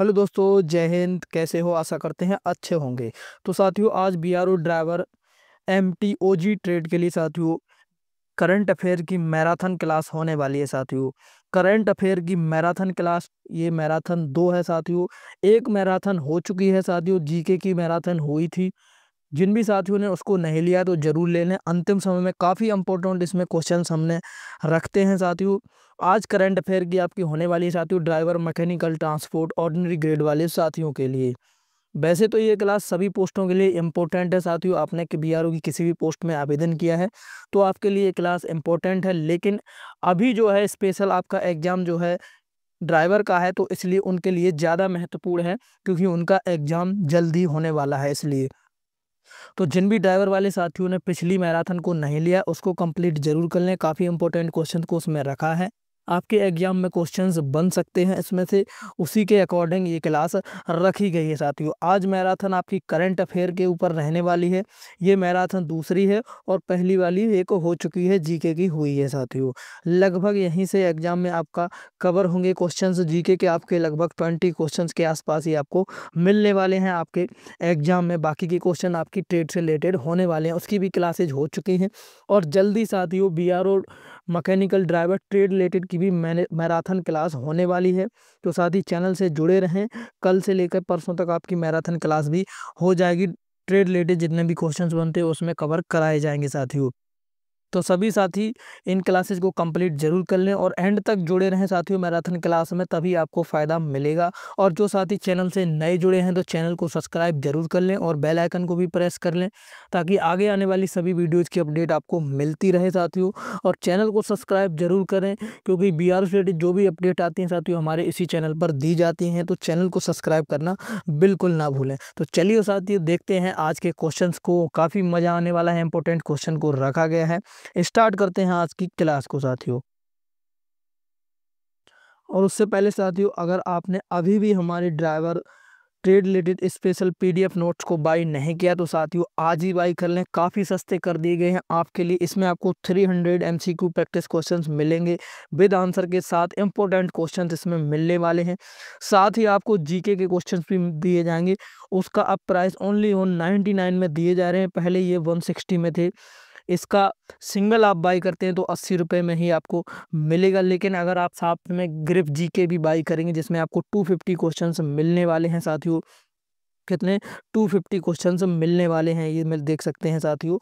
Hello दोस्तों, जय हिंद। कैसे हो? आशा करते हैं अच्छे होंगे। तो साथियों, आज बीआरओ ड्राइवर एमटीओजी ट्रेड के लिए साथियों करंट अफेयर की मैराथन क्लास होने वाली है साथियों। करंट अफेयर की मैराथन क्लास, ये मैराथन 2 है साथियों। एक मैराथन हो चुकी है साथियों, जीके की मैराथन हुई थी। जिन भी साथियों ने उसको नहीं लिया तो जरूर ले लें। अंतिम समय में काफ़ी इंपॉर्टेंट इसमें क्वेश्चंस हमने रखते हैं साथियों। आज करंट अफेयर की आपकी होने वाली है साथियों, driver, mechanical, transport, ordinary grade वाले साथियों के लिए। वैसे तो ये क्लास सभी पोस्टों के लिए इम्पोर्टेंट है साथियों। आपने बीआरओ की किसी भी पोस्ट में आवेदन किया है तो आपके लिए ये क्लास इम्पोर्टेंट है। लेकिन अभी जो है स्पेशल आपका एग्जाम जो है ड्राइवर का है, तो इसलिए उनके लिए ज़्यादा महत्वपूर्ण है, क्योंकि उनका एग्जाम जल्दी होने वाला है। इसलिए तो जिन भी ड्राइवर वाले साथियों ने पिछली मैराथन को नहीं लिया उसको कंप्लीट जरूर कर लें। काफ़ी इंपॉर्टेंट क्वेश्चन को उसमें रखा है। आपके एग्जाम में क्वेश्चंस बन सकते हैं इसमें से, उसी के अकॉर्डिंग ये क्लास रखी गई है साथियों। आज मैराथन आपकी करंट अफेयर के ऊपर रहने वाली है। ये मैराथन दूसरी है और पहली वाली एक हो चुकी है, जीके की हुई है साथियों। लगभग यहीं से एग्जाम में आपका कवर होंगे क्वेश्चंस। जीके के आपके लगभग 20 क्वेश्चंस के आसपास ही आपको मिलने वाले हैं आपके एग्जाम में। बाकी के क्वेश्चन आपकी ट्रेड से रिलेटेड होने वाले हैं, उसकी भी क्लासेज हो चुकी हैं। और जल्दी साथियों BRO mechanical driver trade related की भी मैराथन क्लास होने वाली है। तो साथी चैनल से जुड़े रहें। कल से लेकर परसों तक आपकी मैराथन क्लास भी हो जाएगी। ट्रेड रिलेटेड जितने भी क्वेश्चंस बनते हैं उसमें कवर कराए जाएंगे साथियों। तो सभी साथी इन क्लासेस को कंप्लीट जरूर कर लें और एंड तक जुड़े रहें साथियों मैराथन क्लास में, तभी आपको फ़ायदा मिलेगा। और जो साथी चैनल से नए जुड़े हैं तो चैनल को सब्सक्राइब जरूर कर लें और बेल आइकन को भी प्रेस कर लें, ताकि आगे आने वाली सभी वीडियोज़ की अपडेट आपको मिलती रहे साथियों। और चैनल को सब्सक्राइब जरूर करें, क्योंकि बीआरओ से रिलेटेड जो भी अपडेट आती हैं साथियों हमारे इसी चैनल पर दी जाती हैं। तो चैनल को सब्सक्राइब करना बिल्कुल ना भूलें। तो चलिए साथियों, देखते हैं आज के क्वेश्चंस को। काफ़ी मज़ा आने वाला है, इंपॉर्टेंट क्वेश्चन को रखा गया है। स्टार्ट करते हैं आज की क्लास को साथियों। और उससे पहले साथियों, अगर आपने अभी भी हमारे driver trade related special PDF notes को बाई नहीं किया तो साथियों आज ही बाई कर लें। काफ़ी सस्ते कर दिए गए हैं आपके लिए। इसमें आपको 300 एमसीक्यू प्रैक्टिस क्वेश्चंस मिलेंगे विद आंसर के साथ। इंपॉर्टेंट क्वेश्चंस इसमें मिलने वाले हैं। साथ ही आपको जीके के क्वेश्चंस भी दिए जाएंगे। उसका अब प्राइस ओनली 99 में दिए जा रहे हैं। पहले ये 160 में थे। इसका सिंगल आप बाई करते हैं तो 80 रुपये में ही आपको मिलेगा। लेकिन अगर आप साथ में ग्रिप जीके भी बाई करेंगे, जिसमें आपको 250 क्वेश्चंस मिलने वाले हैं साथियों। कितने? 250 क्वेश्चंस मिलने वाले हैं, ये मैं देख सकते हैं साथियों।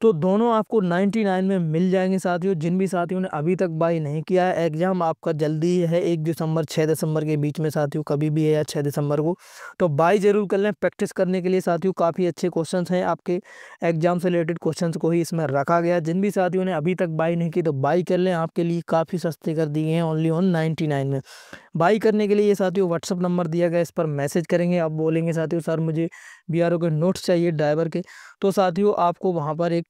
तो दोनों आपको 99 में मिल जाएंगे साथियों। जिन भी साथियों ने अभी तक बाई नहीं किया है, एग्जाम आपका जल्दी है 1 दिसंबर 6 दिसंबर के बीच में साथियों, कभी भी है या 6 दिसंबर को। तो बाई जरूर कर लें प्रैक्टिस करने के लिए साथियों। काफ़ी अच्छे क्वेश्चंस हैं आपके एग्जाम से रिलेटेड, क्वेश्चंस को ही इसमें रखा गया है। जिन भी साथियों ने अभी तक बाई नहीं की तो बाई कर लें, आपके लिए काफ़ी सस्ते कर दिए हैं ओनली ऑन 99 में। बाई करने के लिए ये साथियों व्हाट्सअप नंबर दिया गया, इस पर मैसेज करेंगे। आप बोलेंगे साथियों सर मुझे बीआरओ के नोट्स चाहिए ड्राइवर के, तो साथियों आपको वहाँ पर एक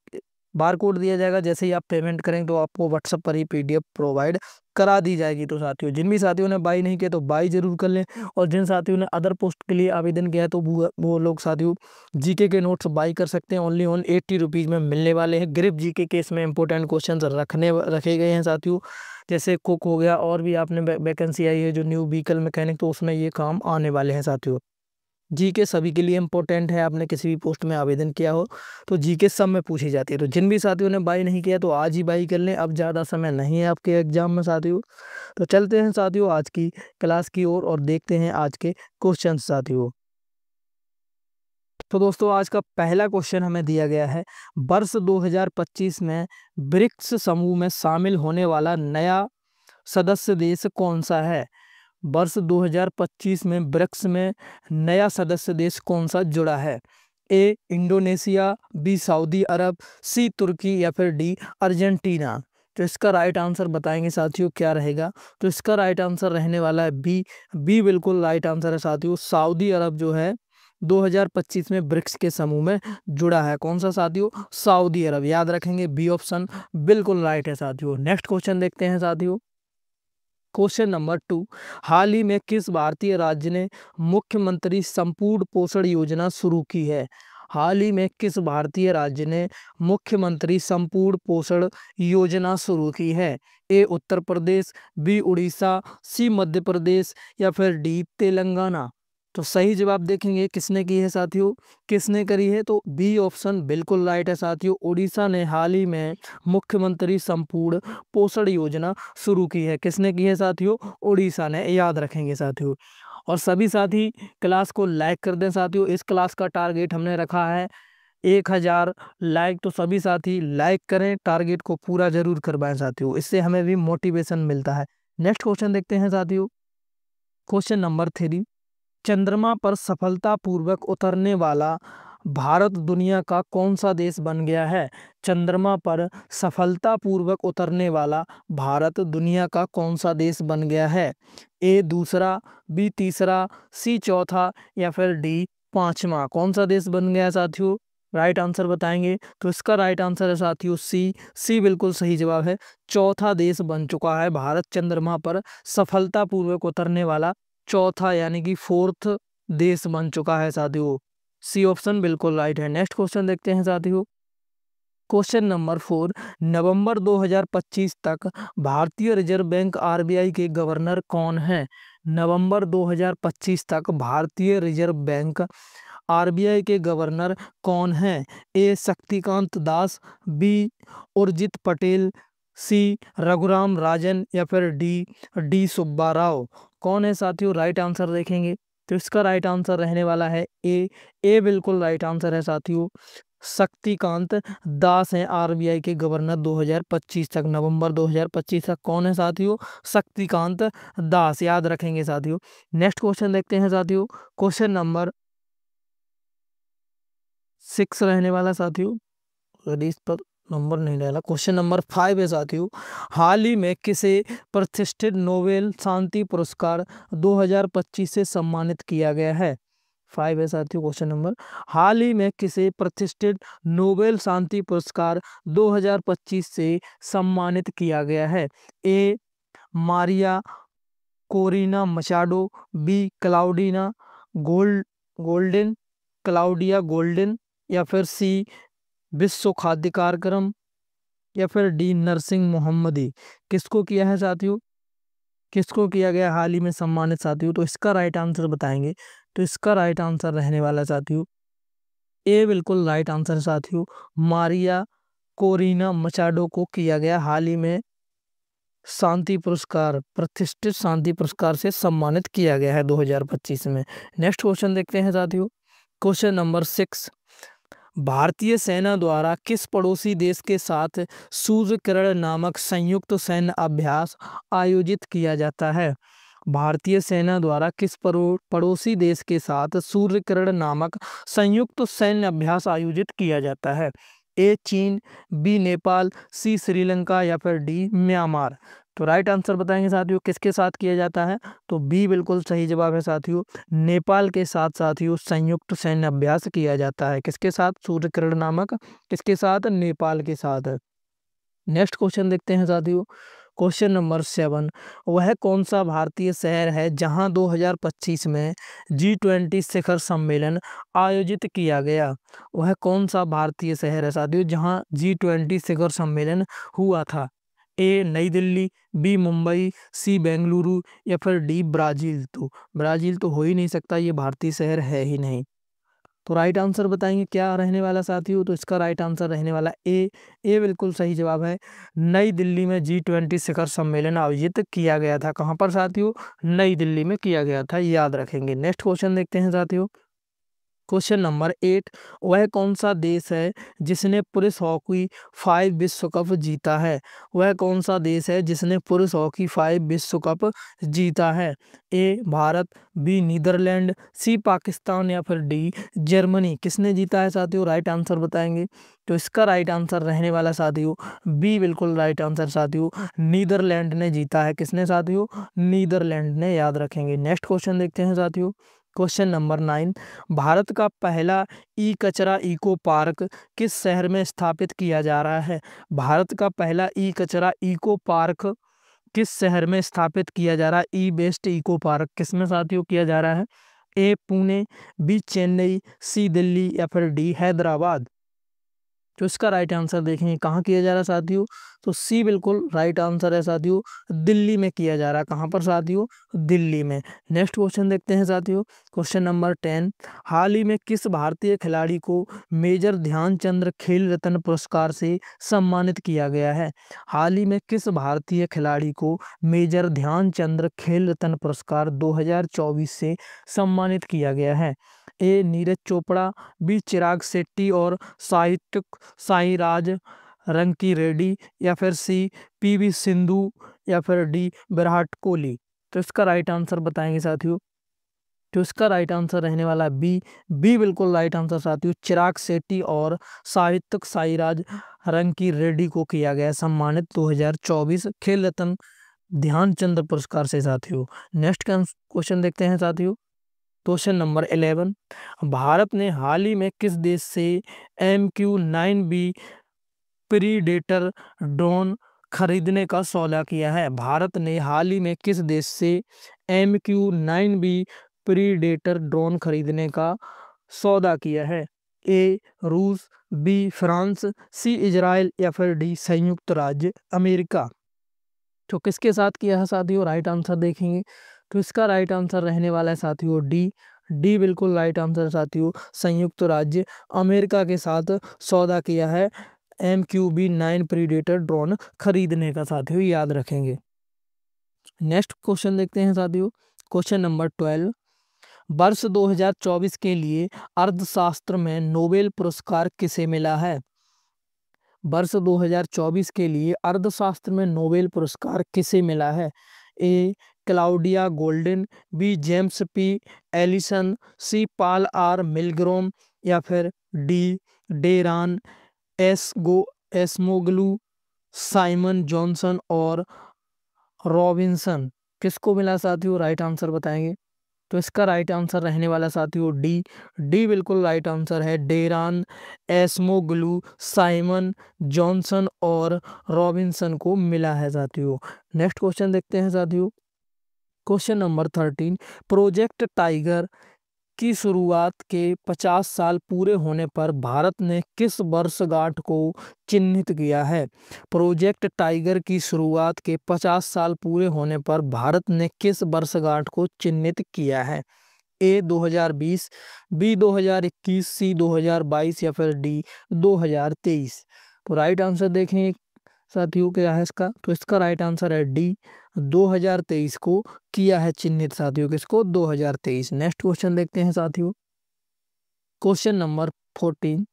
बार कोड दिया जाएगा। जैसे ही आप पेमेंट करेंगे तो आपको व्हाट्सअप पर ही पीडीएफ प्रोवाइड करा दी जाएगी। तो साथियों जिन भी साथियों ने बाई नहीं किया तो बाई जरूर कर लें। और जिन साथियों ने अदर पोस्ट के लिए आवेदन किया है तो वो लोग साथियों जीके के नोट्स बाई कर सकते हैं। ओनली ऑन 80 रुपीज़ में मिलने वाले हैं। ग्रिप जीके के इसमें इंपॉर्टेंट क्वेश्चन रखे गए हैं साथियों। जैसे कुक हो गया, और भी आपने वैकेंसी आई है जो न्यू व्हीकल मैकेनिक, तो उसमें ये काम आने वाले हैं साथियों। जीके सभी के लिए इंपॉर्टेंट है। आपने किसी भी पोस्ट में आवेदन किया हो तो जीके सब में पूछी जाती है। तो जिन भी साथियों ने बाई नहीं किया तो आज ही बाई कर लें, अब ज़्यादा समय नहीं है आपके एग्जाम में साथियों। तो चलते हैं साथियों आज की क्लास की ओर और देखते हैं आज के क्वेश्चन साथियों। तो दोस्तों आज का पहला क्वेश्चन हमें दिया गया है, वर्ष 2025 में ब्रिक्स समूह में शामिल होने वाला नया सदस्य देश कौन सा है? वर्ष 2025 में ब्रिक्स में नया सदस्य देश कौन सा जुड़ा है? ए इंडोनेशिया, बी सऊदी अरब, सी तुर्की या फिर डी अर्जेंटीना। तो इसका राइट आंसर बताएंगे साथियों क्या रहेगा। तो इसका राइट आंसर रहने वाला है बी। बी बिल्कुल राइट आंसर है साथियों। सऊदी अरब जो है 2025 में ब्रिक्स के समूह में जुड़ा है। कौन सा साथियों? सऊदी अरब। याद रखेंगे, बी ऑप्शन बिल्कुल राइट है साथियों। नेक्स्ट क्वेश्चन देखते हैं साथियों। क्वेश्चन नंबर 2, हाल ही में किस भारतीय राज्य ने मुख्यमंत्री संपूर्ण पोषण योजना शुरू की है? हाल ही में किस भारतीय राज्य ने मुख्यमंत्री संपूर्ण पोषण योजना शुरू की है? ए उत्तर प्रदेश, बी उड़ीसा, सी मध्य प्रदेश या फिर डी तेलंगाना। तो सही जवाब देखेंगे किसने की है साथियों, किसने करी है, तो बी ऑप्शन बिल्कुल राइट है साथियों। उड़ीसा ने हाल ही में मुख्यमंत्री संपूर्ण पोषण योजना शुरू की है। किसने की है साथियों? उड़ीसा ने, याद रखेंगे साथियों। और सभी साथी क्लास को लाइक कर दें साथियों। इस क्लास का टारगेट हमने रखा है 1000 लाइक, तो सभी साथी लाइक करें, टारगेट को पूरा जरूर करवाएं साथियों, इससे हमें भी मोटिवेशन मिलता है। नेक्स्ट क्वेश्चन देखते हैं साथियों, क्वेश्चन नंबर 3। चंद्रमा पर सफलतापूर्वक उतरने वाला भारत दुनिया का कौन सा देश बन गया है? चंद्रमा पर सफलतापूर्वक उतरने वाला भारत दुनिया का कौन सा देश बन गया है? ए दूसरा, बी तीसरा, सी चौथा या फिर डी पांचवा। कौन सा देश बन गया साथियों? राइट आंसर बताएंगे। तो इसका राइट आंसर है साथियों सी बिल्कुल सही जवाब है। चौथा देश बन चुका है भारत, चंद्रमा पर सफलतापूर्वक उतरने वाला चौथा यानी कि 4th देश बन चुका है साथियों। सी ऑप्शन बिल्कुल राइट है। नेक्स्ट क्वेश्चन देखते हैं साथियों, क्वेश्चन नंबर 4। नवंबर 2025 तक भारतीय रिजर्व बैंक आरबीआई के गवर्नर कौन है? नवंबर 2025 तक भारतीय रिजर्व बैंक आरबीआई के गवर्नर कौन है? ए शक्तिकांत दास, बी उर्जित पटेल, सी रघुराम राजन या फिर डी सुब्बा राव। कौन है साथियों? राइट आंसर देखेंगे तो इसका राइट आंसर रहने वाला है ए बिल्कुल राइट आंसर है साथियों। शक्तिकांत दास हैं आरबीआई के गवर्नर 2025 तक, नवंबर 2025 तक। कौन है साथियों? शक्तिकांत दास, याद रखेंगे साथियों। नेक्स्ट क्वेश्चन देखते हैं साथियों, क्वेश्चन नंबर 6 रहने वाला साथियों, यदि इस पर नंबर नहीं डाला। क्वेश्चन नंबर 5 है साथियों, हाल ही में किसे प्रतिष्ठित नोबेल शांति पुरस्कार 2025 से सम्मानित किया गया है? 5 है साथियों क्वेश्चन नंबर, हाल ही में किसे प्रतिष्ठित नोबेल शांति पुरस्कार 2025 से सम्मानित किया गया है? A Maria Corina Machado, B Claudina Goldin Claudia Goldin या फिर सी विश्व खाद्य कार्यक्रम या फिर डी नरसिंह मोहम्मदी। किसको किया है साथियों? किसको किया गया हाल ही में सम्मानित साथियों? तो इसका राइट आंसर बताएंगे। तो इसका राइट आंसर रहने वाला साथियों ए बिल्कुल राइट आंसर साथियों। मारिया कोरिना मचाडो को किया गया हाल ही में शांति पुरस्कार, प्रतिष्ठित शांति पुरस्कार से सम्मानित किया गया है 2025 में। नेक्स्ट क्वेश्चन देखते हैं साथियों, क्वेश्चन नंबर 6। भारतीय सेना द्वारा किस पड़ोसी देश के साथ सूर्य किरण नामक संयुक्त सैन्य अभ्यास आयोजित किया जाता है? भारतीय सेना द्वारा किस पड़ोसी देश के साथ सूर्य किरण नामक संयुक्त सैन्य अभ्यास आयोजित किया जाता है? ए चीन, बी नेपाल, सी श्रीलंका या फिर डी म्यांमार। तो राइट आंसर बताएंगे साथियों किसके साथ किया जाता है? तो बी बिल्कुल सही जवाब है साथियों। नेपाल के साथ साथियों संयुक्त सैन्य अभ्यास किया जाता है। किसके साथ? सूर्य किरण नामक, किसके साथ? नेपाल के साथ। नेक्स्ट क्वेश्चन देखते हैं साथियों, क्वेश्चन नंबर 7। वह कौन सा भारतीय शहर है जहां 2025 में G20 शिखर सम्मेलन आयोजित किया गया? वह कौन सा भारतीय शहर है साथियों जहां G20 शिखर सम्मेलन हुआ था? ए नई दिल्ली, बी मुंबई, सी बेंगलुरु या फिर डी ब्राजील। तो ब्राजील तो हो ही नहीं सकता, ये भारतीय शहर है ही नहीं। तो राइट आंसर बताएंगे क्या रहने वाला साथियों? तो इसका राइट आंसर रहने वाला ए बिल्कुल सही जवाब है। नई दिल्ली में G20 शिखर सम्मेलन आयोजित किया गया था। कहां पर साथियों? नई दिल्ली में किया गया था, याद रखेंगे। नेक्स्ट क्वेश्चन देखते हैं साथियों, क्वेश्चन नंबर 8। वह कौन सा देश है जिसने पुरुष हॉकी 5 विश्व कप जीता है? वह कौन सा देश है जिसने पुरुष हॉकी 5 विश्व कप जीता है? ए भारत, बी नीदरलैंड, सी पाकिस्तान या फिर डी जर्मनी। किसने जीता है साथियों? राइट आंसर बताएंगे। तो इसका राइट आंसर रहने वाला साथियों बी बिल्कुल राइट आंसर साथियों। नीदरलैंड ने जीता है। किसने साथियों? नीदरलैंड ने, याद रखेंगे। नेक्स्ट क्वेश्चन देखते हैं साथियों, क्वेश्चन नंबर 9। भारत का पहला ई कचरा इको पार्क किस शहर में स्थापित किया जा रहा है? भारत का पहला ई कचरा इको पार्क किस शहर में स्थापित किया जा रहा है? ई बेस्ट इको पार्क किस में साथियों किया जा रहा है? ए पुणे, बी चेन्नई, सी दिल्ली या फिर डी हैदराबाद। तो इसका राइट आंसर देखेंगे कहाँ किया जा रहा है साथियों, तो सी बिल्कुल राइट आंसर है साथियों, दिल्ली में किया जा रहा है। कहाँ पर साथियों, दिल्ली में। नेक्स्ट क्वेश्चन देखते हैं साथियों, क्वेश्चन नंबर 10। हाल ही में किस भारतीय खिलाड़ी को मेजर ध्यानचंद खेल रत्न पुरस्कार से सम्मानित किया गया है? हाल ही में किस भारतीय खिलाड़ी को मेजर ध्यानचंद खेल रत्न पुरस्कार 2024 से सम्मानित किया गया है? ए नीरज चोपड़ा, बी चिराग शेट्टी और साहित्यक साईराज रंकी रेड्डी या फिर सी पीवी सिंधु या फिर डी विराट कोहली। तो इसका राइट आंसर बताएंगे साथियों, तो इसका राइट आंसर रहने वाला बी। बी बिल्कुल राइट आंसर साथियों, चिराग शेट्टी और साहित्यक साईराज रंकी रेड्डी को किया गया सम्मानित 2024 खेल रत्न ध्यानचंद पुरस्कार से साथियों। नेक्स्ट क्वेश्चन देखते हैं साथियों, क्वेश्चन नंबर 11। भारत ने हाल ही में किस देश से MQ-9B प्रीडेटर ड्रोन खरीदने का सौदा किया है? भारत ने हाल ही में किस देश से MQ-9B प्रीडेटर ड्रोन खरीदने का सौदा किया है? ए रूस, बी फ्रांस, सी इजराइल या फिर डी संयुक्त राज्य अमेरिका। तो किसके साथ किया है साथियों, राइट आंसर देखेंगे, तो इसका राइट आंसर रहने वाला है साथियों डी। डी बिल्कुल राइट आंसर साथियों, संयुक्त राज्य अमेरिका के साथ सौदा किया है MQ-9 प्रीडेटर ड्रोन खरीदने का साथियों, याद रखेंगे। नेक्स्ट क्वेश्चन देखते हैं साथियों, क्वेश्चन नंबर 12। वर्ष 2024 के लिए अर्थशास्त्र में नोबेल पुरस्कार किसे मिला है? वर्ष 2024 के लिए अर्थशास्त्र में नोबेल पुरस्कार किसे मिला है? A Claudia Goldin, B James P Allison, C Paul R Milgrom या फिर D Daron Acemoglu, Simon Johnson और रॉबिन्सन। किसको मिला साथियों, राइट आंसर बताएंगे, तो इसका राइट आंसर रहने वाला साथियों डी। डी बिल्कुल राइट आंसर है, डेरान एस्मोग्लू, साइमन जॉनसन और रॉबिन्सन को मिला है साथियों। नेक्स्ट क्वेश्चन देखते हैं साथियों, क्वेश्चन नंबर 13। प्रोजेक्ट टाइगर की शुरुआत के 50 साल पूरे होने पर भारत ने किस वर्षगांठ को चिन्हित किया है? प्रोजेक्ट टाइगर की शुरुआत के 50 साल पूरे होने पर भारत ने किस वर्षगांठ को चिन्हित किया है? ए 2020, बी 2021, सी 2022 या फिर डी 2023। तो राइट आंसर देखें साथियों क्या है इसका, तो इसका राइट आंसर है डी 2023 को किया है चिन्हित साथियों, किसको, 2023। नेक्स्ट क्वेश्चन देखते हैं साथियों, क्वेश्चन नंबर 14।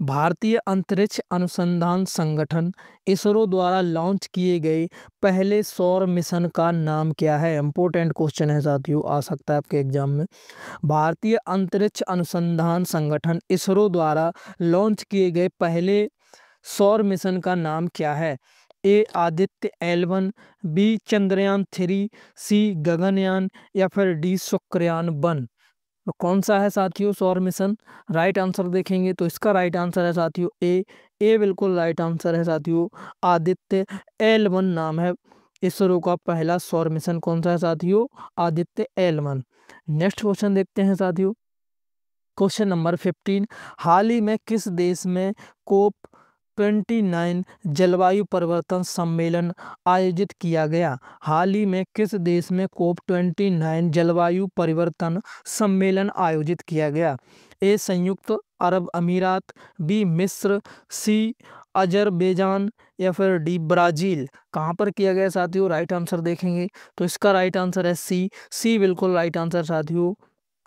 भारतीय अंतरिक्ष अनुसंधान संगठन इसरो द्वारा लॉन्च किए गए पहले सौर मिशन का नाम क्या है? इंपॉर्टेंट क्वेश्चन है साथियों, आ सकता है आपके एग्जाम में। भारतीय अंतरिक्ष अनुसंधान संगठन इसरो द्वारा लॉन्च किए गए पहले सौर मिशन का नाम क्या है? ए आदित्य L1, बी चंद्रयान 3, सी गगनयान या फिर डी शुक्रयान 1। तो कौन सा है साथियों सौर मिशन, राइट आंसर देखेंगे, तो इसका राइट आंसर है साथियों ए। ए बिल्कुल राइट आंसर है साथियों, आदित्य L1 नाम है इसरो का पहला सौर मिशन। कौन सा है साथियों, आदित्य L1। नेक्स्ट क्वेश्चन देखते हैं साथियों, क्वेश्चन नंबर 15। हाल ही में किस देश में COP29 जलवायु परिवर्तन सम्मेलन आयोजित किया गया? हाल ही में किस देश में COP29 जलवायु परिवर्तन सम्मेलन आयोजित किया गया? ए संयुक्त अरब अमीरात, बी मिस्र, सी अजरबैजान या फिर डी ब्राजील। कहाँ पर किया गया साथियों, राइट आंसर देखेंगे, तो इसका राइट आंसर है सी। सी बिल्कुल राइट आंसर साथियों,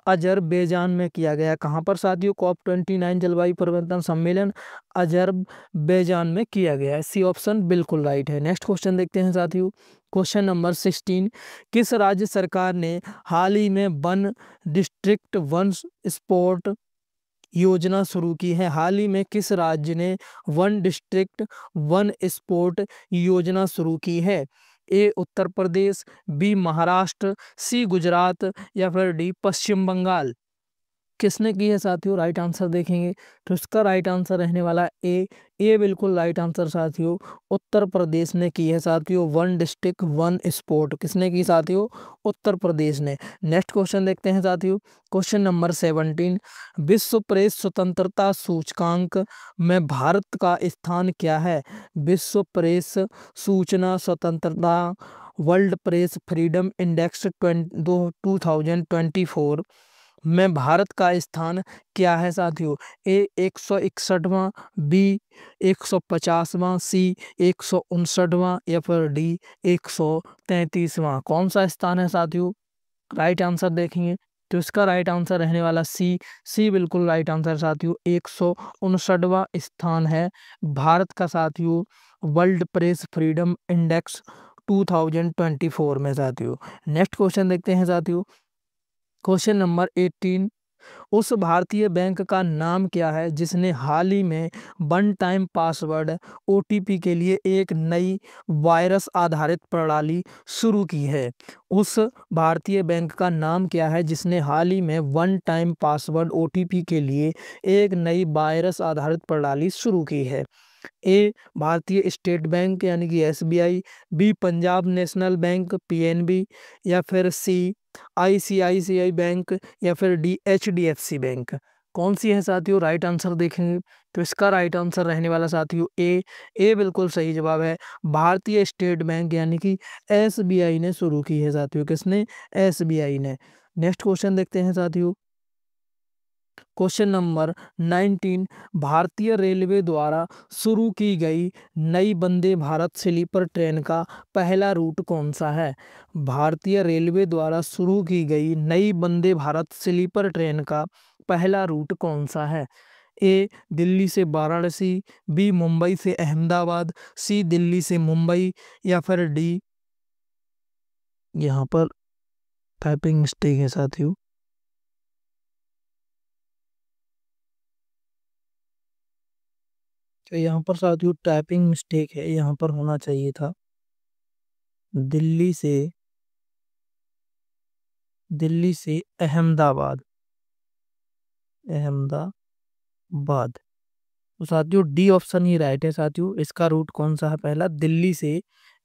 अजरबैजान में किया गया। कहाँ पर साथियों, COP29 जलवायु परिवर्तन सम्मेलन अजरबैजान में किया गया है। सी ऑप्शन बिल्कुल राइट है। नेक्स्ट क्वेश्चन देखते हैं साथियों, क्वेश्चन नंबर 16। किस राज्य सरकार ने हाल ही में वन डिस्ट्रिक्ट वन स्पोर्ट योजना शुरू की है? हाल ही में किस राज्य ने वन डिस्ट्रिक्ट वन स्पोर्ट योजना शुरू की है? ए उत्तर प्रदेश, बी महाराष्ट्र, सी गुजरात या फिर डी पश्चिम बंगाल। किसने की है साथियों? राइट आंसर देखेंगे तो इसका राइट आंसर रहने वाला ए बिल्कुल राइट आंसर साथियों। उत्तर प्रदेश ने की है साथियों। वन डिस्ट्रिक्ट वन स्पोर्ट किसने की साथियों? उत्तर प्रदेश ने। नेक्स्ट क्वेश्चन देखते हैं साथियों। Question number 17। विश्व प्रेस स्वतंत्रता सूचकांक में भारत का स्थान क्या है? विश्व प्रेस सूचना स्वतंत्रता वर्ल्ड प्रेस फ्रीडम इंडेक्स 2024 में भारत का स्थान क्या है साथियों? ए 161वां, बी 150वां, सी 159वां या फिर डी 133वां। कौन सा स्थान है साथियों? राइट आंसर देखेंगे तो इसका राइट आंसर रहने वाला सी बिल्कुल राइट आंसर साथियों। 159वां स्थान है भारत का साथियों वर्ल्ड प्रेस फ्रीडम इंडेक्स 2024 में साथियों। नेक्स्ट क्वेश्चन देखते हैं साथियों। Question number 18। उस भारतीय बैंक का नाम क्या है जिसने हाल ही में वन टाइम पासवर्ड ओटीपी के लिए एक नई वायरस आधारित प्रणाली शुरू की है? उस भारतीय बैंक का नाम क्या है जिसने हाल ही में वन टाइम पासवर्ड ओटीपी के लिए एक नई वायरस आधारित प्रणाली शुरू की है? ए भारतीय स्टेट बैंक यानी कि SBI, B Punjab National Bank PNB या फिर सी आईसीआईसीआई बैंक या फिर डी एचडीएफसी बैंक। कौन सी है साथियों? राइट आंसर देखेंगे तो इसका राइट आंसर रहने वाला साथियों ए बिल्कुल सही जवाब है। भारतीय स्टेट बैंक यानी कि एसबीआई ने शुरू की है साथियों। किसने? एसबीआई ने। नेक्स्ट क्वेश्चन देखते हैं साथियों। Question number 19। भारतीय रेलवे द्वारा शुरू की गई नई वंदे भारत स्लीपर ट्रेन का पहला रूट कौन सा है? भारतीय रेलवे द्वारा शुरू की गई नई वंदे भारत स्लीपर ट्रेन का पहला रूट कौन सा है? ए दिल्ली से वाराणसी, बी मुंबई से अहमदाबाद, सी दिल्ली से मुंबई या फिर डी, यहाँ पर टाइपिंग मिस्टेक है साथियों। तो यहाँ पर साथियों टाइपिंग मिस्टेक है, यहाँ पर होना चाहिए था दिल्ली से अहमदाबाद। अहमदाबाद। तो साथियों डी ऑप्शन ही राइट है साथियों। इसका रूट कौन सा है? पहला दिल्ली से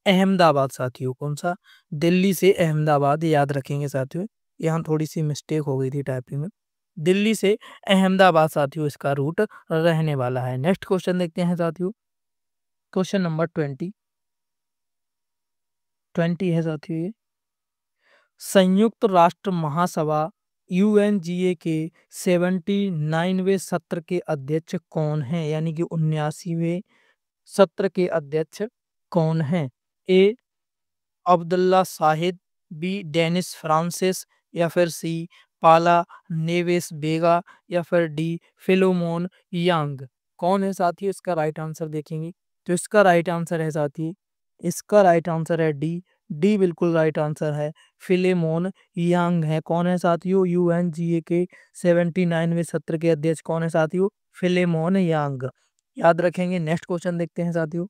अहमदाबाद साथियों। कौन सा? दिल्ली से अहमदाबाद। याद रखेंगे साथियों, यहाँ थोड़ी सी मिस्टेक हो गई थी टाइपिंग में। दिल्ली से अहमदाबाद साथियों इसका रूट रहने वाला है। नेक्स्ट क्वेश्चन देखते हैं साथियों। क्वेश्चन नंबर 20 है साथियों ये। संयुक्त राष्ट्र महासभा यूएनजीए के 79वें सत्र के अध्यक्ष कौन है? यानी कि 79वें सत्र के अध्यक्ष कौन है? A Abdulla Shahid, B Dennis Francis या फिर सी पाला नेवेस बेगा या फिर डी फिलोमोन यांग। कौन है साथी? इसका राइट आंसर देखेंगे तो इसका राइट आंसर है साथी, इसका राइट आंसर है डी बिल्कुल राइट आंसर है। फिलेमोन यांग है। कौन है साथियों? यूएनजीए के 79वें सत्र के अध्यक्ष कौन है साथियों? फिलेमोन यांग। याद रखेंगे। नेक्स्ट क्वेश्चन देखते हैं साथियों।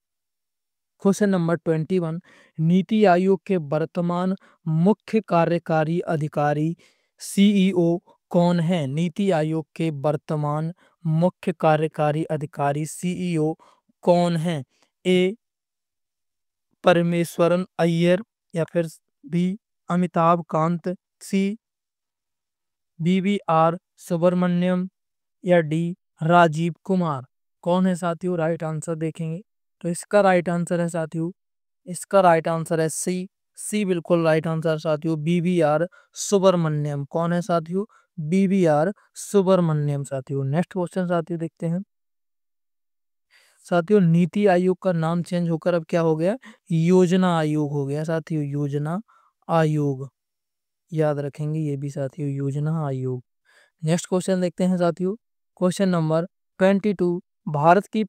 Question number 21। नीति आयोग के वर्तमान मुख्य कार्यकारी अधिकारी सीईओ कौन है? नीति आयोग के वर्तमान मुख्य कार्यकारी अधिकारी सीईओ कौन है? ए परमेश्वरन अय्यर या फिर बी अमिताभ कांत, सी बीवीआर सुब्रमण्यम या डी राजीव कुमार। कौन है साथियों? राइट आंसर देखेंगे तो इसका राइट आंसर है साथियों, इसका राइट आंसर है सी बिल्कुल राइट आंसर साथियों। बीवीआर सुब्रमण्यम। कौन है साथियों? बीवीआर सुब्रमण्यम साथियों। नेक्स्ट क्वेश्चन साथियों देखते हैं साथियों। नीति आयोग का नाम चेंज होकर अब क्या हो गया? योजना आयोग हो गया साथियों। योजना आयोग। याद रखेंगे ये भी साथियों, योजना आयोग। नेक्स्ट क्वेश्चन देखते हैं साथियों। Question number 22। भारत की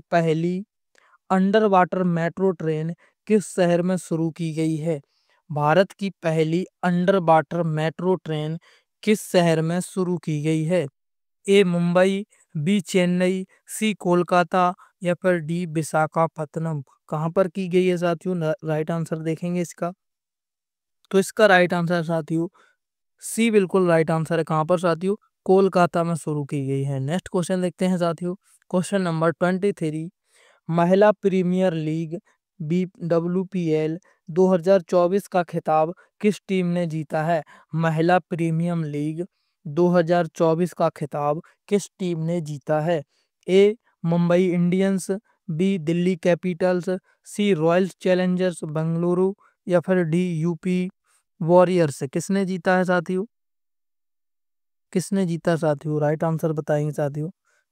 पहली अंडर वाटर मेट्रो ट्रेन किस शहर में शुरू की गई है? भारत की पहली अंडर वाटर मेट्रो ट्रेन किस शहर में शुरू की गई है? ए मुंबई, बी चेन्नई, सी कोलकाता या फिर डी विशाखापत्तनम। कहाँ पर की गई है साथियों? राइट आंसर देखेंगे इसका तो इसका राइट आंसर साथियों सी बिल्कुल राइट आंसर है। कहाँ पर साथियों? कोलकाता में शुरू की गई है। नेक्स्ट क्वेश्चन देखते हैं साथियों। क्वेश्चन नंबर 23, महिला प्रीमियर लीग BWPL 2024 का खिताब किस टीम ने जीता है? महिला प्रीमियम लीग 2024 का खिताब किस टीम ने जीता है? A Mumbai Indians, B Delhi Capitals, C Royal Challengers Bengaluru या फिर डी यूपी वॉरियर्स। किसने जीता है साथियों? किसने जीता साथियों? राइट आंसर बताएंगे साथियों।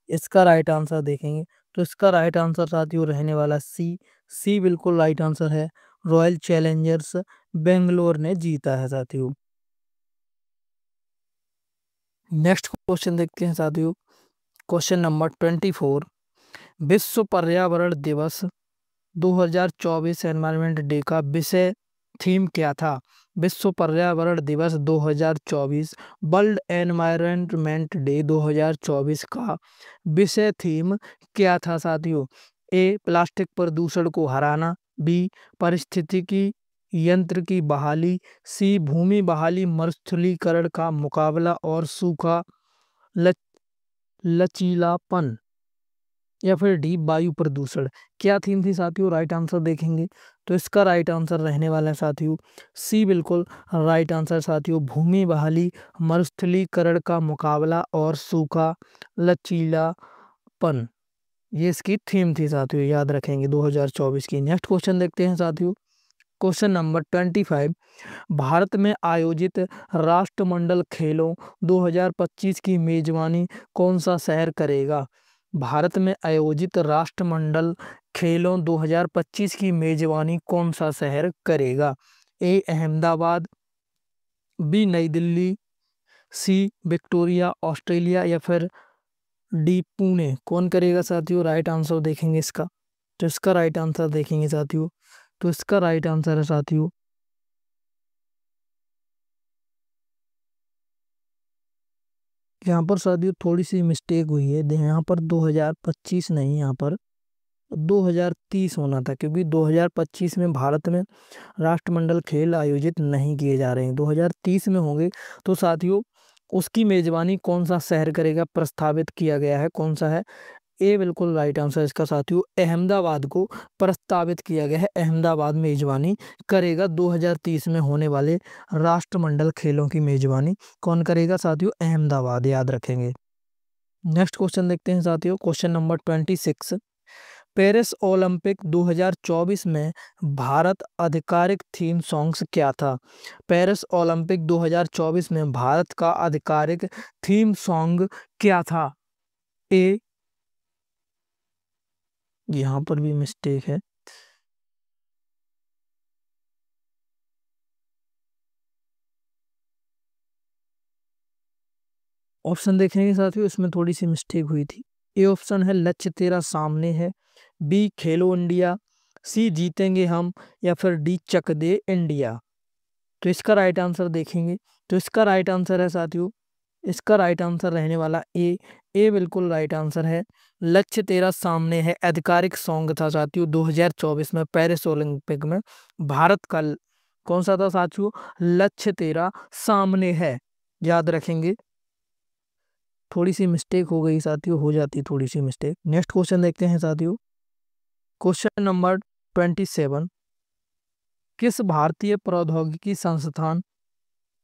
इसका राइट आंसर देखेंगे तो इसका राइट आंसर साथियों रहने वाला सी। सी बिल्कुल राइट आंसर है। रॉयल चैलेंजर्स बेंगलोर ने जीता है साथियों। नेक्स्ट क्वेश्चन देखते हैं साथियों। क्वेश्चन नंबर 24, विश्व पर्यावरण दिवस 2024 एनवायरनमेंट डे का विषय थीम क्या था? विश्व पर्यावरण दिवस 2024 वर्ल्ड एनवायरनमेंट डे 2024 का विषय थीम क्या था साथियों? ए प्लास्टिक प्रदूषण को हराना, बी पारिस्थितिकी यंत्र की बहाली, सी भूमि बहाली मरुस्थलीकरण का मुकाबला और सूखा लच, लचीलापन या फिर डी वायु प्रदूषण। क्या थीम थी साथियों? राइट आंसर देखेंगे तो इसका राइट आंसर रहने वाला है साथियों सी बिल्कुल राइट आंसर साथियों। भूमि बहाली मरुस्थलीकरण का मुकाबला और सूखा लचीलापन, ये इसकी थीम थी साथियों, याद रखेंगे 2024 की। नेक्स्ट क्वेश्चन देखते हैं साथियों। क्वेश्चन नंबर 25, भारत में आयोजित राष्ट्रमंडल खेलों 2025 की मेजबानी कौन सा शहर करेगा? भारत में आयोजित राष्ट्रमंडल खेलों 2025 की मेजबानी कौन सा शहर करेगा? ए अहमदाबाद, बी नई दिल्ली, सी विक्टोरिया ऑस्ट्रेलिया या फिर डी पुणे। कौन करेगा साथियों? राइट आंसर देखेंगे इसका तो इसका राइट आंसर देखेंगे साथियों तो इसका राइट आंसर है साथियों यहाँ पर साथियों थोड़ी सी मिस्टेक हुई है। यहाँ पर 2025 नहीं, यहाँ पर 2030 होना था, क्योंकि 2025 में भारत में राष्ट्रमंडल खेल आयोजित नहीं किए जा रहे हैं, 2030 में होंगे। तो साथियों उसकी मेजबानी कौन सा शहर करेगा प्रस्तावित किया गया है, कौन सा है? ए बिल्कुल राइट आंसर इसका साथियों अहमदाबाद को प्रस्तावित किया गया है। अहमदाबाद मेजबानी करेगा 2030 में होने वाले राष्ट्रमंडल खेलों की मेजबानी कौन करेगा साथियों? अहमदाबाद, याद रखेंगे। नेक्स्ट क्वेश्चन देखते हैं साथियों। क्वेश्चन नंबर 26, पेरिस ओलंपिक 2024 में भारत आधिकारिक थीम सॉन्ग्स क्या था? पेरिस ओलंपिक 2024 में भारत का आधिकारिक थीम सॉन्ग क्या था? ए, यहाँ पर भी मिस्टेक है। ऑप्शन देखेंगे साथियों, इसमें थोड़ी सी मिस्टेक हुई थी। ए ऑप्शन है लक्ष्य तेरा सामने है, बी खेलो इंडिया, सी जीतेंगे हम या फिर डी चक दे इंडिया। तो इसका राइट आंसर देखेंगे तो इसका राइट आंसर है साथियों, इसका राइट आंसर रहने वाला ए। ए बिल्कुल राइट आंसर है। लक्ष्य तेरा सामने है आधिकारिक सॉन्ग था साथियों 2024 में पेरिस ओलंपिक में भारत का। कौन सा था साथियों? लक्ष्य तेरा सामने है, याद रखेंगे। थोड़ी सी मिस्टेक हो गई साथियों, हो जाती थोड़ी सी मिस्टेक। नेक्स्ट क्वेश्चन देखते हैं साथियों। क्वेश्चन नंबर 27, किस भारतीय प्रौद्योगिकी संस्थान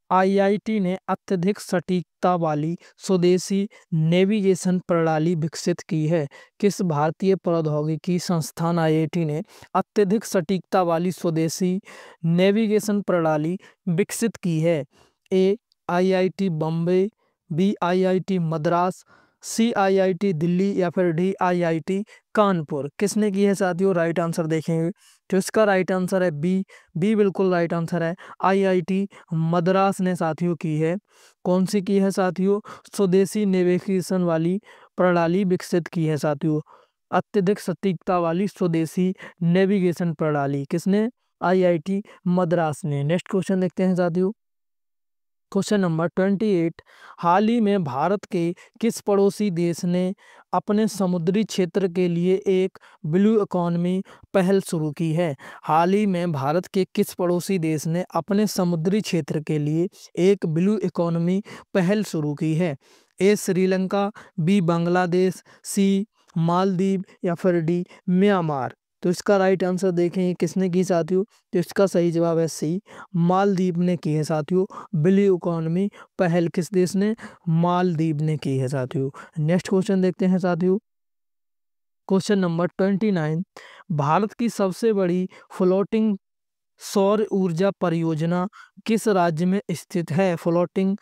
आईआईटी ने अत्यधिक सटीकता वाली स्वदेशी नेविगेशन प्रणाली विकसित की है? किस भारतीय प्रौद्योगिकी संस्थान आईआईटी ने अत्यधिक सटीकता वाली स्वदेशी नेविगेशन प्रणाली विकसित की है? A IIT Bombay, B IIT Madras, C IIT Delhi या फिर डी आईआईटी कानपुर। किसने की है साथियों? राइट आंसर देखेंगे तो इसका राइट आंसर है बी। बी बिल्कुल राइट आंसर है। आईआईटी मद्रास ने साथियों की है। कौन सी की है साथियों? स्वदेशी नेविगेशन वाली प्रणाली विकसित की है साथियों। अत्यधिक सटीकता वाली स्वदेशी नेविगेशन प्रणाली किसने? आईआईटी मद्रास ने। नेक्स्ट क्वेश्चन देखते हैं साथियों। क्वेश्चन नंबर 28, हाल ही में भारत के किस पड़ोसी देश ने अपने समुद्री क्षेत्र के लिए एक ब्लू इकोनॉमी पहल शुरू की है? हाल ही में भारत के किस पड़ोसी देश ने अपने समुद्री क्षेत्र के लिए एक ब्लू इकोनॉमी पहल शुरू की है? ए श्रीलंका, बी बांग्लादेश, सी मालदीव या फिर डी म्यांमार। तो इसका राइट आंसर देखें किसने की साथियों, तो इसका सही जवाब है सी मालदीव ने की है साथियों। ब्लू इकोनॉमी पहल किस देश ने? मालदीव ने की है साथियों। नेक्स्ट क्वेश्चन देखते हैं साथियों। क्वेश्चन नंबर 29, भारत की सबसे बड़ी फ्लोटिंग सौर ऊर्जा परियोजना किस राज्य में स्थित है? फ्लोटिंग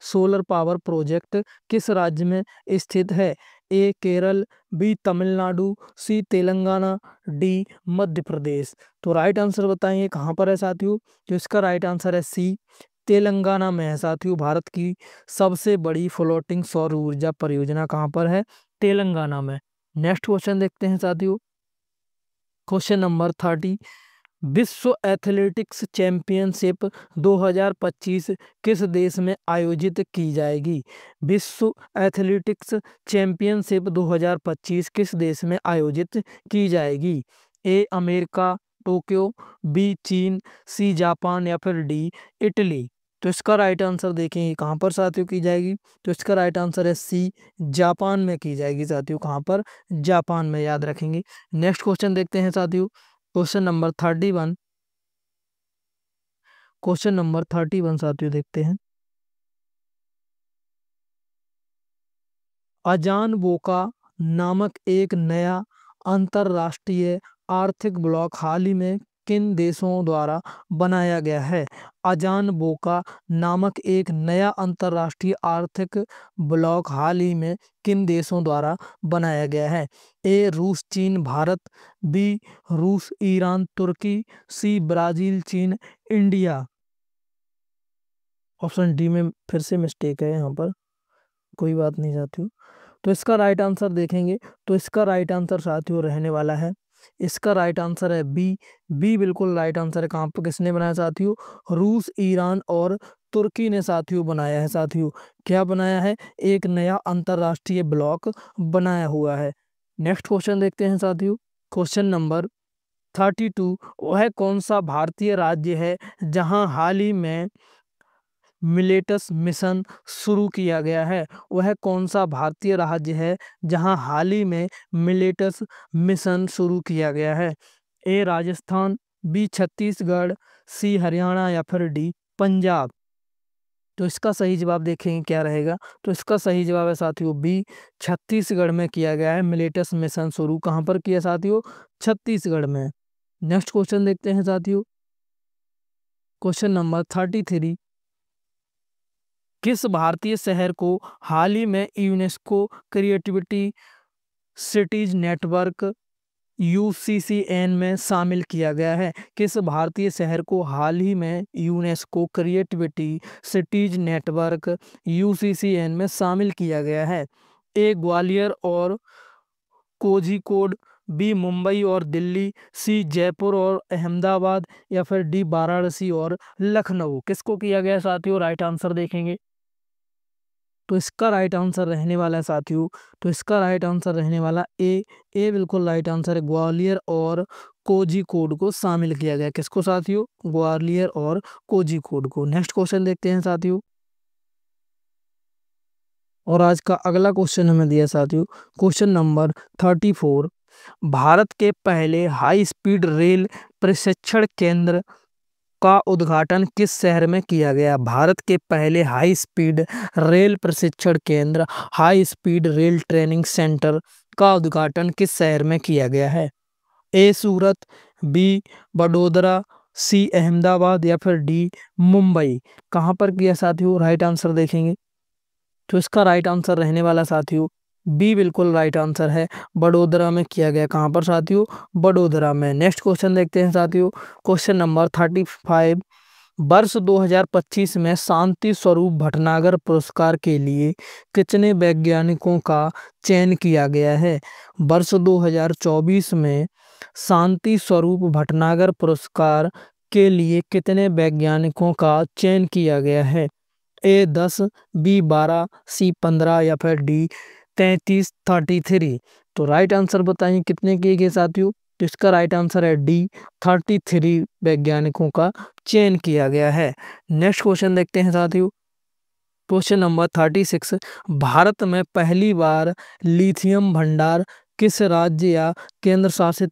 सोलर पावर प्रोजेक्ट किस राज्य में स्थित है? ए केरल, बी तमिलनाडु, सी तेलंगाना, डी मध्य प्रदेश। तो राइट आंसर बताइए कहाँ पर है साथियों, तो इसका राइट आंसर है सी तेलंगाना में है साथियों। भारत की सबसे बड़ी फ्लोटिंग सौर ऊर्जा परियोजना कहाँ पर है? तेलंगाना में। नेक्स्ट क्वेश्चन देखते हैं साथियों। क्वेश्चन नंबर 30, विश्व एथलेटिक्स चैंपियनशिप 2025 किस देश में आयोजित की जाएगी? विश्व एथलेटिक्स चैंपियनशिप 2025 किस देश में आयोजित की जाएगी? ए अमेरिका टोक्यो, बी चीन, सी जापान या फिर डी इटली। तो इसका राइट आंसर देखेंगे कहाँ पर साथियों की जाएगी, तो इसका राइट आंसर है सी जापान में की जाएगी साथियों। कहाँ पर? जापान में, याद रखेंगे। नेक्स्ट क्वेश्चन देखते हैं साथियों। क्वेश्चन नंबर 31, क्वेश्चन नंबर 31 साथियों देखते हैं। अजान बोका नामक एक नया अंतरराष्ट्रीय आर्थिक ब्लॉक हाल ही में किन देशों द्वारा बनाया गया है? अजान बोका नामक एक नया अंतरराष्ट्रीय आर्थिक ब्लॉक हाल ही में किन देशों द्वारा बनाया गया है? ए रूस, चीन, भारत, बी रूस, ईरान, तुर्की, सी ब्राजील, चीन, इंडिया। ऑप्शन डी में फिर से मिस्टेक है यहाँ पर, कोई बात नहीं साथियों। तो इसका राइट आंसर देखेंगे, तो इसका राइट आंसर साथियों रहने वाला है, इसका राइट आंसर है बी। बी बिल्कुल राइट आंसर है। कहाँ पर किसने बनाया साथियों? रूस, ईरान और तुर्की ने साथियों बनाया है साथियों। क्या बनाया है? एक नया अंतरराष्ट्रीय ब्लॉक बनाया हुआ है। नेक्स्ट क्वेश्चन देखते हैं साथियों। क्वेश्चन नंबर 32, वह कौन सा भारतीय राज्य है जहां हाल ही में मिलेटस मिशन शुरू किया गया है? वह कौन सा भारतीय राज्य है जहां हाल ही में मिलेटस मिशन शुरू किया गया है? ए राजस्थान, बी छत्तीसगढ़, सी हरियाणा या फिर डी पंजाब। तो इसका सही जवाब देखेंगे क्या रहेगा, तो इसका सही जवाब है साथियों बी, छत्तीसगढ़ में किया गया है मिलेटस मिशन शुरू। कहां पर किया साथियों? छत्तीसगढ़ में। नेक्स्ट क्वेश्चन देखते हैं साथियों। क्वेश्चन नंबर 33, किस भारतीय शहर को हाल ही में यूनेस्को क्रिएटिविटी सिटीज नेटवर्क यूसीसीएन में शामिल किया गया है? किस भारतीय शहर को हाल ही में यूनेस्को क्रिएटिविटी सिटीज नेटवर्क यूसीसीएन में शामिल किया गया है? ए ग्वालियर और कोझिकोड, बी मुंबई और दिल्ली, सी जयपुर और अहमदाबाद या फिर डी वाराणसी और लखनऊ। किसको किया गया साथियों? राइट आंसर देखेंगे, तो इसका राइट आंसर रहने वाला है साथियों, तो इसका राइट आंसर रहने वाला ए। ए बिल्कुल राइट आंसर है। ग्वालियर और कोझिकोड को शामिल किया गया। किसको साथियों? ग्वालियर और कोझिकोड को। नेक्स्ट क्वेश्चन देखते हैं साथियों। और आज का अगला क्वेश्चन हमें दिया साथियों, क्वेश्चन नंबर 34, भारत के पहले हाई स्पीड रेल प्रशिक्षण केंद्र का उद्घाटन किस शहर में किया गया? भारत के पहले हाई स्पीड रेल प्रशिक्षण केंद्र, high speed rail training centre का उद्घाटन किस शहर में किया गया है? ए सूरत, बी बड़ोदरा, सी अहमदाबाद या फिर डी मुंबई। कहां पर किया साथियों? राइट आंसर देखेंगे, तो इसका राइट आंसर रहने वाला साथियों बी बिल्कुल राइट आंसर है। बड़ोदरा में किया गया। कहां पर साथियों? बड़ोदरा में। नेक्स्ट क्वेश्चन देखते हैं साथियों। क्वेश्चन नंबर 35, वर्ष 2025 में शांति स्वरूप भटनागर पुरस्कार के लिए कितने वैज्ञानिकों का चयन किया गया है? वर्ष 2024 में शांति स्वरूप भटनागर पुरस्कार के लिए कितने वैज्ञानिकों का चयन किया गया है? ए 10, बी 12, सी 15 या फिर डी 33। तो राइट आंसर बताइए कितने किए गए साथियों। तो इसका राइट आंसर है डी 33 वैज्ञानिकों का चयन किया गया है। नेक्स्ट क्वेश्चन देखते हैं साथियों। Question number 36। भारत में पहली बार लिथियम भंडार किस राज्य या केंद्र शासित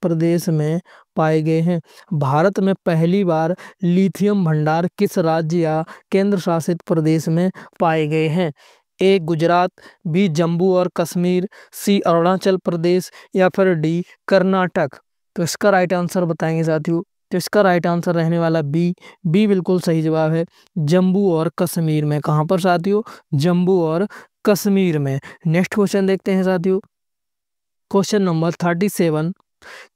प्रदेश में पाए गए हैं। भारत में पहली बार लिथियम भंडार किस राज्य या केंद्र शासित प्रदेश में पाए गए हैं। ए गुजरात, बी जम्मू और कश्मीर, सी अरुणाचल प्रदेश या फिर डी कर्नाटक। तो इसका राइट आंसर बताएंगे साथियों। तो इसका राइट आंसर रहने वाला बी बिल्कुल सही जवाब है। जम्मू और कश्मीर में। कहां पर साथियों? जम्मू और कश्मीर में। नेक्स्ट क्वेश्चन देखते हैं साथियों। Question number 37।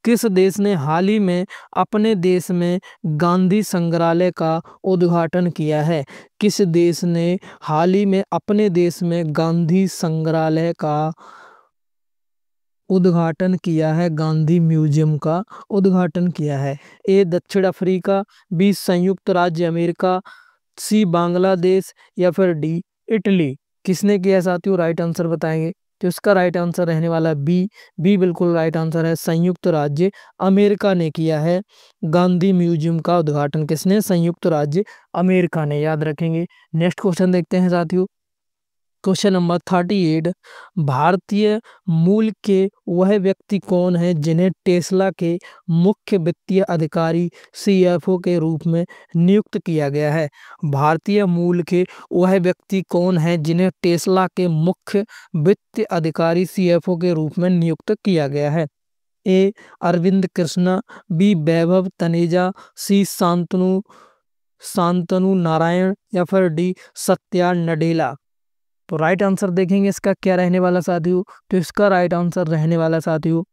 किस देश ने हाल ही में अपने देश में गांधी संग्रहालय का उद्घाटन किया है। किस देश ने हाल ही में अपने देश में गांधी संग्रहालय का उद्घाटन किया है, गांधी म्यूजियम का उद्घाटन किया है। ए दक्षिण अफ्रीका, बी संयुक्त राज्य अमेरिका, सी बांग्लादेश या फिर डी इटली। किसने किया साथियों? राइट आंसर बताएंगे। तो इसका राइट आंसर रहने वाला बी बिल्कुल राइट आंसर है। संयुक्त राज्य अमेरिका ने किया है गांधी म्यूजियम का उद्घाटन। किसने? संयुक्त राज्य अमेरिका ने, याद रखेंगे। नेक्स्ट क्वेश्चन देखते हैं साथियों। Question number 38। भारतीय मूल के वह व्यक्ति कौन है जिन्हें टेस्ला के मुख्य वित्तीय अधिकारी सीएफओ के रूप में नियुक्त किया गया है। भारतीय मूल के वह व्यक्ति कौन है जिन्हें टेस्ला के मुख्य वित्तीय अधिकारी सीएफओ के रूप में नियुक्त किया गया है। ए अरविंद कृष्णा, बी वैभव तनेजा, सी शांतनु नारायण या फिर डी सत्या नडेला। तो राइट आंसर देखेंगे इसका क्या रहने वाला साथियों। तो इसका राइट आंसर रहने वाला साथियों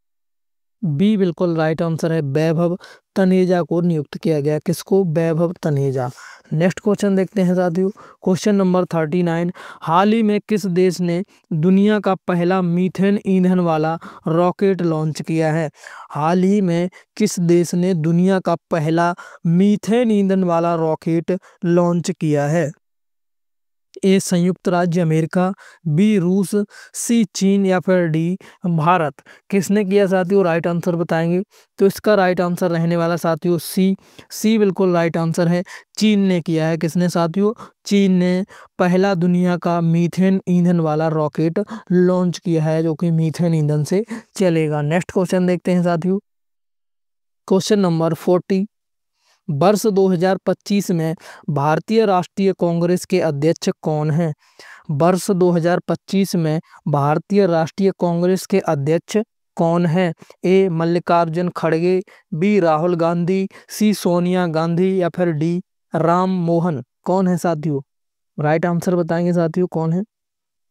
बी बिल्कुल राइट आंसर है। वैभव तनेजा को नियुक्त किया गया। किसको? वैभव तनेजा। नेक्स्ट क्वेश्चन देखते हैं साथियों। Question number 39। हाल ही में किस देश ने दुनिया का पहला मीथेन ईंधन वाला रॉकेट लॉन्च किया है। हाल ही में किस देश ने दुनिया का पहला मीथेन ईंधन वाला रॉकेट लॉन्च किया है। ए संयुक्त राज्य अमेरिका, बी रूस, सी चीन या फिर डी भारत। किसने किया साथियों? राइट आंसर बताएंगे। तो इसका राइट आंसर रहने वाला साथियों सी बिल्कुल राइट आंसर है। चीन ने किया है। किसने साथियों? चीन ने पहला दुनिया का मीथेन ईंधन वाला रॉकेट लॉन्च किया है जो कि मीथेन ईंधन से चलेगा। नेक्स्ट क्वेश्चन देखते हैं साथियों। Question number 40। वर्ष 2025 में भारतीय राष्ट्रीय कांग्रेस के अध्यक्ष कौन हैं। वर्ष 2025 में भारतीय राष्ट्रीय कांग्रेस के अध्यक्ष कौन है। ए मल्लिकार्जुन खड़गे, बी राहुल गांधी, सी सोनिया गांधी या फिर डी राम मोहन। कौन है साथियों? राइट आंसर बताएंगे साथियों कौन है।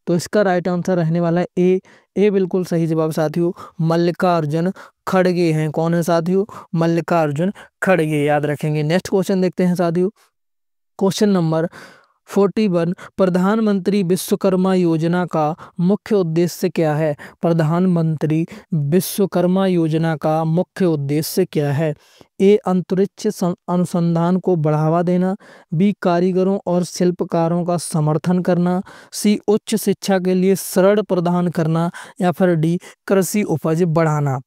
तो इसका राइट आंसर रहने वाला है ए बिल्कुल सही जवाब साथियों। मल्लिकार्जुन खड़गे हैं। कौन है साथियों? मल्लिकार्जुन खड़गे, याद रखेंगे। नेक्स्ट क्वेश्चन देखते हैं साथियों। Question number 41। प्रधानमंत्री विश्वकर्मा योजना का मुख्य उद्देश्य क्या है। प्रधानमंत्री विश्वकर्मा योजना का मुख्य उद्देश्य क्या है। ए अंतरिक्ष अनुसंधान को बढ़ावा देना, बी कारीगरों और शिल्पकारों का समर्थन करना, सी उच्च शिक्षा के लिए ऋण प्रदान करना या फिर डी कृषि उपज बढ़ाना।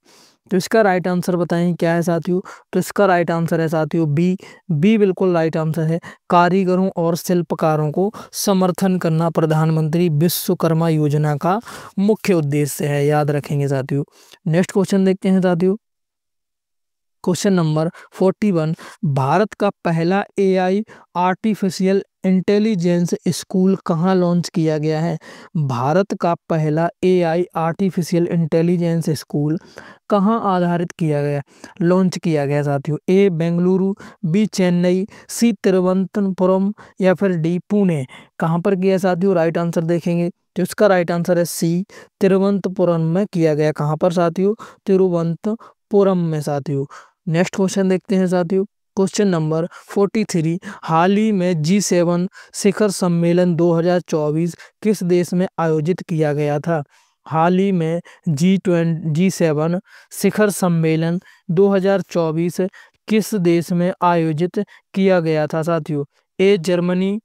तो इसका राइट आंसर बताएं क्या है साथियों। तो इसका राइट आंसर है साथियों बी बिल्कुल राइट आंसर है। कारीगरों और शिल्पकारों को समर्थन करना प्रधानमंत्री विश्वकर्मा योजना का मुख्य उद्देश्य है, याद रखेंगे साथियों। नेक्स्ट क्वेश्चन देखते हैं साथियों। Question number 41। भारत का पहला एआई आर्टिफिशियल इंटेलिजेंस स्कूल कहाँ लॉन्च किया गया है। भारत का पहला एआई आर्टिफिशियल इंटेलिजेंस स्कूल कहाँ आधारित किया गया, लॉन्च किया गया साथियों। ए बेंगलुरु, बी चेन्नई, सी तिरुवनंतपुरम या फिर डी पुणे। कहाँ पर किया साथियों? राइट आंसर देखेंगे। तो इसका राइट आंसर है सी तिरुवनंतपुरम में किया गया। कहाँ पर साथियों? तिरुवनंतपुरम में साथियों। नेक्स्ट क्वेश्चन देखते हैं साथियों। Question number 43। हाल ही में G7 शिखर सम्मेलन 2024 किस देश में आयोजित किया गया था। हाल ही में G7 शिखर सम्मेलन 2024 किस देश में आयोजित किया गया था साथियों। A Germany,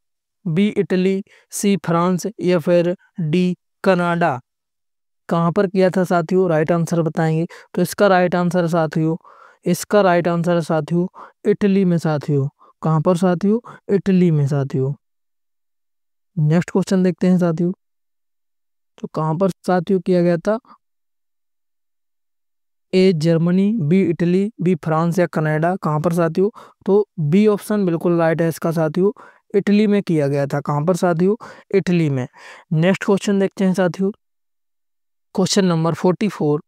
B Italy, C France या फिर डी कनाडा। कहाँ पर किया था साथियों, राइट आंसर बताएंगे। तो इसका राइट आंसर साथियों, इसका राइट आंसर है साथियों इटली में साथियों। कहाँ पर साथियों, इटली में साथियों। नेक्स्ट क्वेश्चन देखते हैं साथियों, तो कहाँ पर साथियों किया गया था, A Germany, B Italy, B France या कनाडा। कहाँ पर साथियों, तो बी ऑप्शन बिल्कुल राइट है इसका साथियों, इटली में किया गया था। कहाँ पर साथियों, इटली में। नेक्स्ट क्वेश्चन देखते हैं साथियों, question number 44।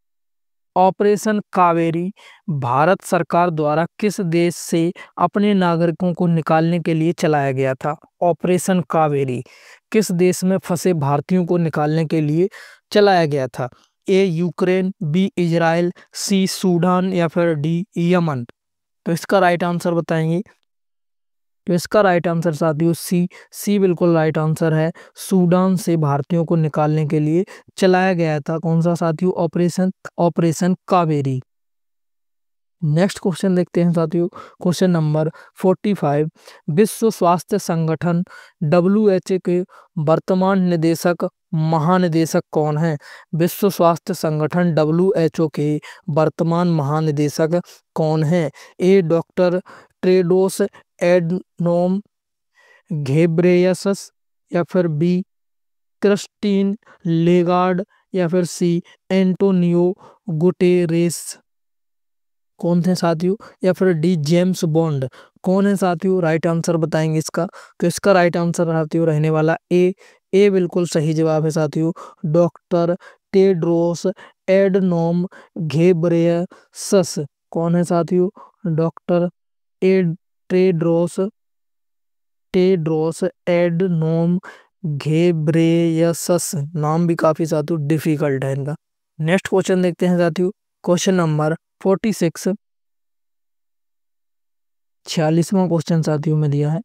Operation Kaveri Bharat सरकार द्वारा किस देश से अपने नागरिकों को निकालने के लिए चलाया गया था। ऑपरेशन कावेरी किस देश में फंसे भारतीयों को निकालने के लिए चलाया गया था। ए यूक्रेन, बी इजराइल, सी सूडान या फिर डी यमन। तो इसका राइट आंसर बताएंगे। तो इसका राइट आंसर साथियों सी बिल्कुल राइट आंसर है। सूडान से भारतीयों को निकालने के लिए चलाया गया था कौन सा साथियों, ऑपरेशन कावेरी। नेक्स्ट क्वेश्चन देखते हैं साथियों, क्वेश्चन नंबर 45। विश्व स्वास्थ्य संगठन WHO के वर्तमान निदेशक महानिदेशक कौन है। विश्व स्वास्थ्य संगठन WHO के वर्तमान महानिदेशक कौन है। ए डॉक्टर टेड्रोस एडनोम घेब्रेयसस या फिर बी क्रिस्टीन लेगार्ड या फिर सी एंटोनियो गुटेरेस। कौन थे साथियों, या फिर डी जेम्स बॉन्ड। कौन है साथियों, राइट आंसर बताएंगे इसका। तो इसका राइट आंसर साथियों रहने वाला ए बिल्कुल सही जवाब है साथियों, डॉक्टर टेड्रोस एडनोम घेब्रेयसस। कौन है साथियों, doctor Tedros Tedros Adhanom Ghebreyesus. नाम भी काफी साथियों डिफिकल्ट है इनका। नेक्स्ट क्वेश्चन देखते हैं साथियों, क्वेश्चन नंबर 46। 46वां क्वेश्चन साथियों में दिया है,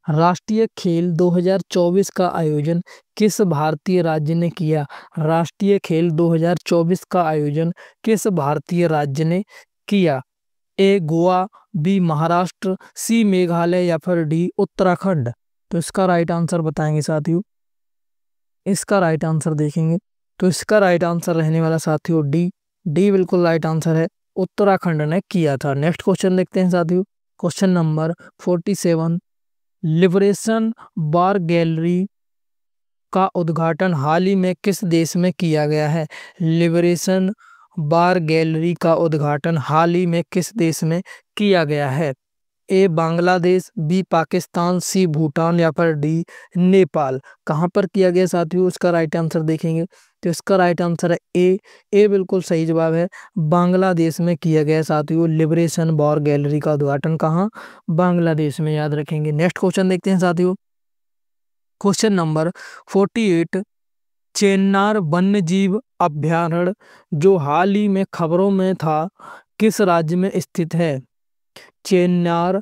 राष्ट्रीय खेल 2024 का आयोजन किस भारतीय राज्य ने किया। राष्ट्रीय खेल 2024 का आयोजन किस भारतीय राज्य ने किया। ए गोवा, बी महाराष्ट्र, सी मेघालय या फिर डी उत्तराखंड। तो इसका राइट आंसर बताएंगे साथियों। इसका राइट आंसर देखेंगे, तो इसका राइट आंसर रहने वाला साथियों डी बिल्कुल राइट आंसर है, उत्तराखंड ने किया था। नेक्स्ट क्वेश्चन देखते हैं साथियों, क्वेश्चन नंबर 47। लिबरेशन बार गैलरी का उद्घाटन हाल ही में किस देश में किया गया है। लिबरेशन बार गैलरी का उद्घाटन हाल ही में किस देश में किया गया है। ए बांग्लादेश, बी पाकिस्तान, सी भूटान या फिर डी नेपाल। कहाँ पर किया गया साथियों, उसका राइट आंसर देखेंगे। तो इसका राइट आंसर है ए बिल्कुल सही जवाब है, बांग्लादेश में किया गया साथियों। लिबरेशन वॉर गैलरी का उद्घाटन कहाँ, बांग्लादेश में, याद रखेंगे। नेक्स्ट क्वेश्चन देखते हैं साथियों, क्वेश्चन नंबर 48। चेन्नार वन्य जीव अभ्यारण्य जो हाल ही में खबरों में था किस राज्य में स्थित है। चेन्नार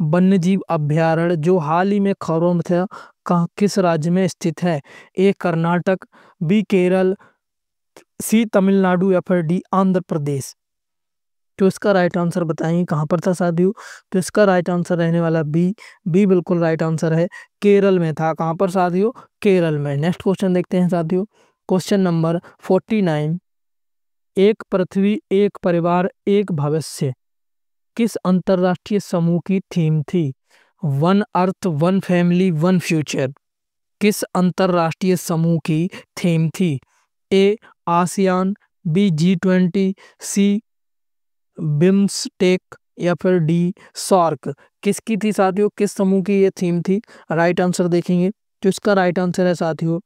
वन्यजीव अभ्यारण्य जो हाल ही में खबरों में था किस राज्य में स्थित है। ए कर्नाटक, बी केरल, सी तमिलनाडु या फिर डी आंध्र प्रदेश। तो इसका राइट आंसर बताएंगे कहाँ पर था साथियों। तो इसका राइट आंसर रहने वाला बी बिल्कुल राइट आंसर है, केरल में था। कहाँ पर साथियों, केरल में। नेक्स्ट क्वेश्चन देखते हैं साथियों, क्वेश्चन नंबर 49। एक पृथ्वी एक परिवार एक भविष्य किस अंतरराष्ट्रीय समूह की थीम थी। One earth one family one future किस अंतरराष्ट्रीय समूह की थीम थी। ए आसियान, बी G20, सी बिम्स्टेक या फिर डी सार्क। किसकी थी साथियों, किस समूह की ये थीम थी। राइट आंसर देखेंगे, तो इसका राइट आंसर है साथियों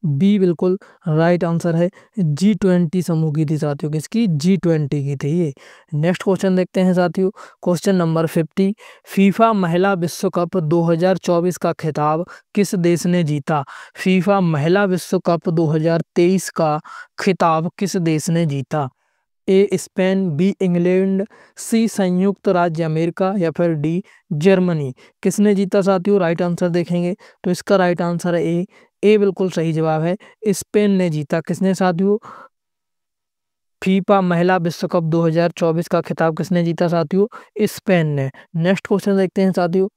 बी बिल्कुल राइट आंसर है, G20 समूह की थी साथियों। किसकी, G20 की थी ये। नेक्स्ट क्वेश्चन देखते हैं साथियों, क्वेश्चन नंबर 50। फीफा महिला विश्व कप 2024 का खिताब किस देश ने जीता। फीफा महिला विश्व कप 2023 का खिताब किस देश ने जीता। ए स्पेन, बी इंग्लैंड, सी संयुक्त राज्य अमेरिका या फिर डी जर्मनी। किसने जीता साथियों, राइट आंसर देखेंगे, तो इसका राइट आंसर है ए बिल्कुल सही जवाब है, स्पेन ने जीता। किसने साथियों, फीफा महिला विश्व कप 2024 का खिताब किसने जीता साथियों, स्पेन ने। नेक्स्ट क्वेश्चन देखते हैं साथियों,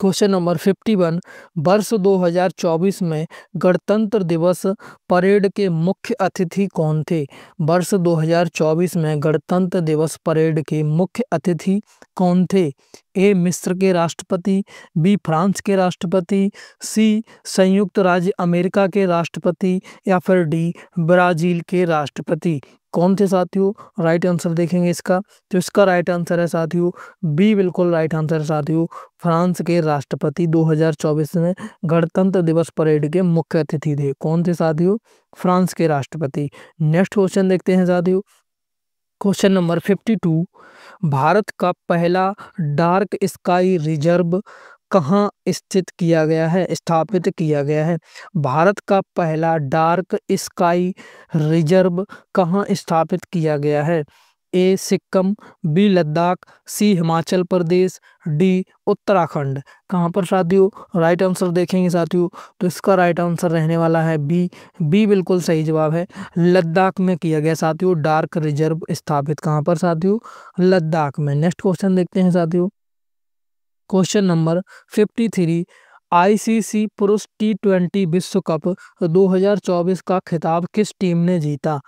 क्वेश्चन नंबर 51, वर्ष 2024 में गणतंत्र दिवस परेड के मुख्य अतिथि कौन थे? वर्ष 2024 में गणतंत्र दिवस परेड के मुख्य अतिथि कौन थे? ए मिस्र के राष्ट्रपति, बी फ्रांस के राष्ट्रपति, सी संयुक्त राज्य अमेरिका के राष्ट्रपति या फिर डी ब्राजील के राष्ट्रपति। कौन थे साथियों? राइट आंसर देखेंगे इसका, तो इसका राइट आंसर है साथियों बी, बिल्कुल राइट आंसर साथियों फ्रांस के राष्ट्रपति 2024 में गणतंत्र दिवस परेड के मुख्य अतिथि थे। कौन थे साथियों? फ्रांस के राष्ट्रपति। नेक्स्ट क्वेश्चन देखते हैं साथियों, क्वेश्चन नंबर 52, भारत का पहला डार्क स्काई रिजर्व कहाँ स्थित किया गया है, स्थापित किया गया है? भारत का पहला डार्क स्काई रिजर्व कहाँ स्थापित किया गया है? ए सिक्किम, बी लद्दाख, सी हिमाचल प्रदेश, डी उत्तराखंड। कहाँ पर साथियों? राइट आंसर देखेंगे साथियों, तो इसका राइट आंसर रहने वाला है बी। बी बिल्कुल सही जवाब है, लद्दाख में किया गया साथियों डार्क रिजर्व स्थापित। कहाँ पर साथियों? लद्दाख में। नेक्स्ट क्वेश्चन देखते हैं साथियों, क्वेश्चन नंबर 53, आईसीसी पुरुष T20 विश्व कप 2024 का खिताब किस टीम ने जीता?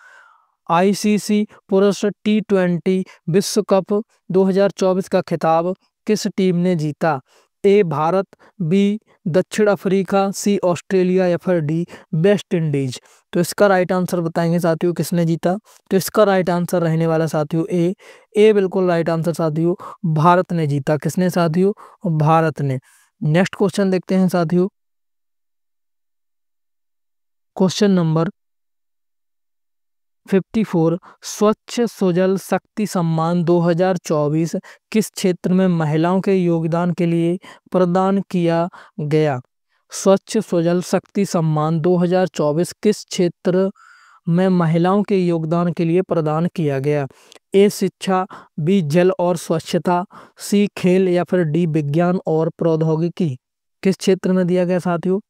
आईसीसी पुरुष T20 विश्व कप 2024 का खिताब किस टीम ने जीता? ए भारत, बी दक्षिण अफ्रीका, सी ऑस्ट्रेलिया या फिर डी वेस्ट इंडीज। तो इसका राइट आंसर बताएंगे साथियों किसने जीता, तो इसका राइट आंसर रहने वाला साथियों ए। ए बिल्कुल राइट आंसर साथियों भारत ने जीता। किसने साथियों? भारत ने। नेक्स्ट क्वेश्चन देखते हैं साथियों, क्वेश्चन नंबर 54, स्वच्छ सुजल शक्ति सम्मान 2024 किस क्षेत्र में महिलाओं के योगदान के लिए प्रदान किया गया? स्वच्छ सुजल शक्ति सम्मान 2024 किस क्षेत्र में महिलाओं के योगदान के लिए प्रदान किया गया? ए शिक्षा, बी जल और स्वच्छता, सी खेल या फिर डी विज्ञान और प्रौद्योगिकी। किस क्षेत्र में दिया गया साथियों?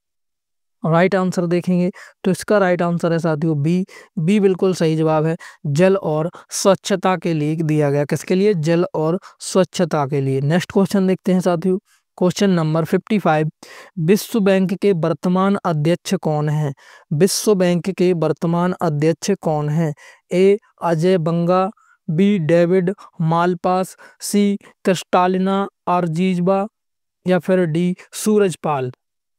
राइट आंसर देखेंगे, तो इसका राइट आंसर है साथियों बी। बी बिल्कुल सही जवाब है, जल और स्वच्छता के लिए दिया गया। किसके लिए? जल और स्वच्छता के लिए। नेक्स्ट क्वेश्चन देखते हैं साथियों, क्वेश्चन नंबर 55, विश्व बैंक के वर्तमान अध्यक्ष कौन है? विश्व बैंक के वर्तमान अध्यक्ष कौन है? ए अजय बंगा, बी डेविड मालपास, सी क्रिस्टालिना आर्जीवा या फिर डी सूरजपाल।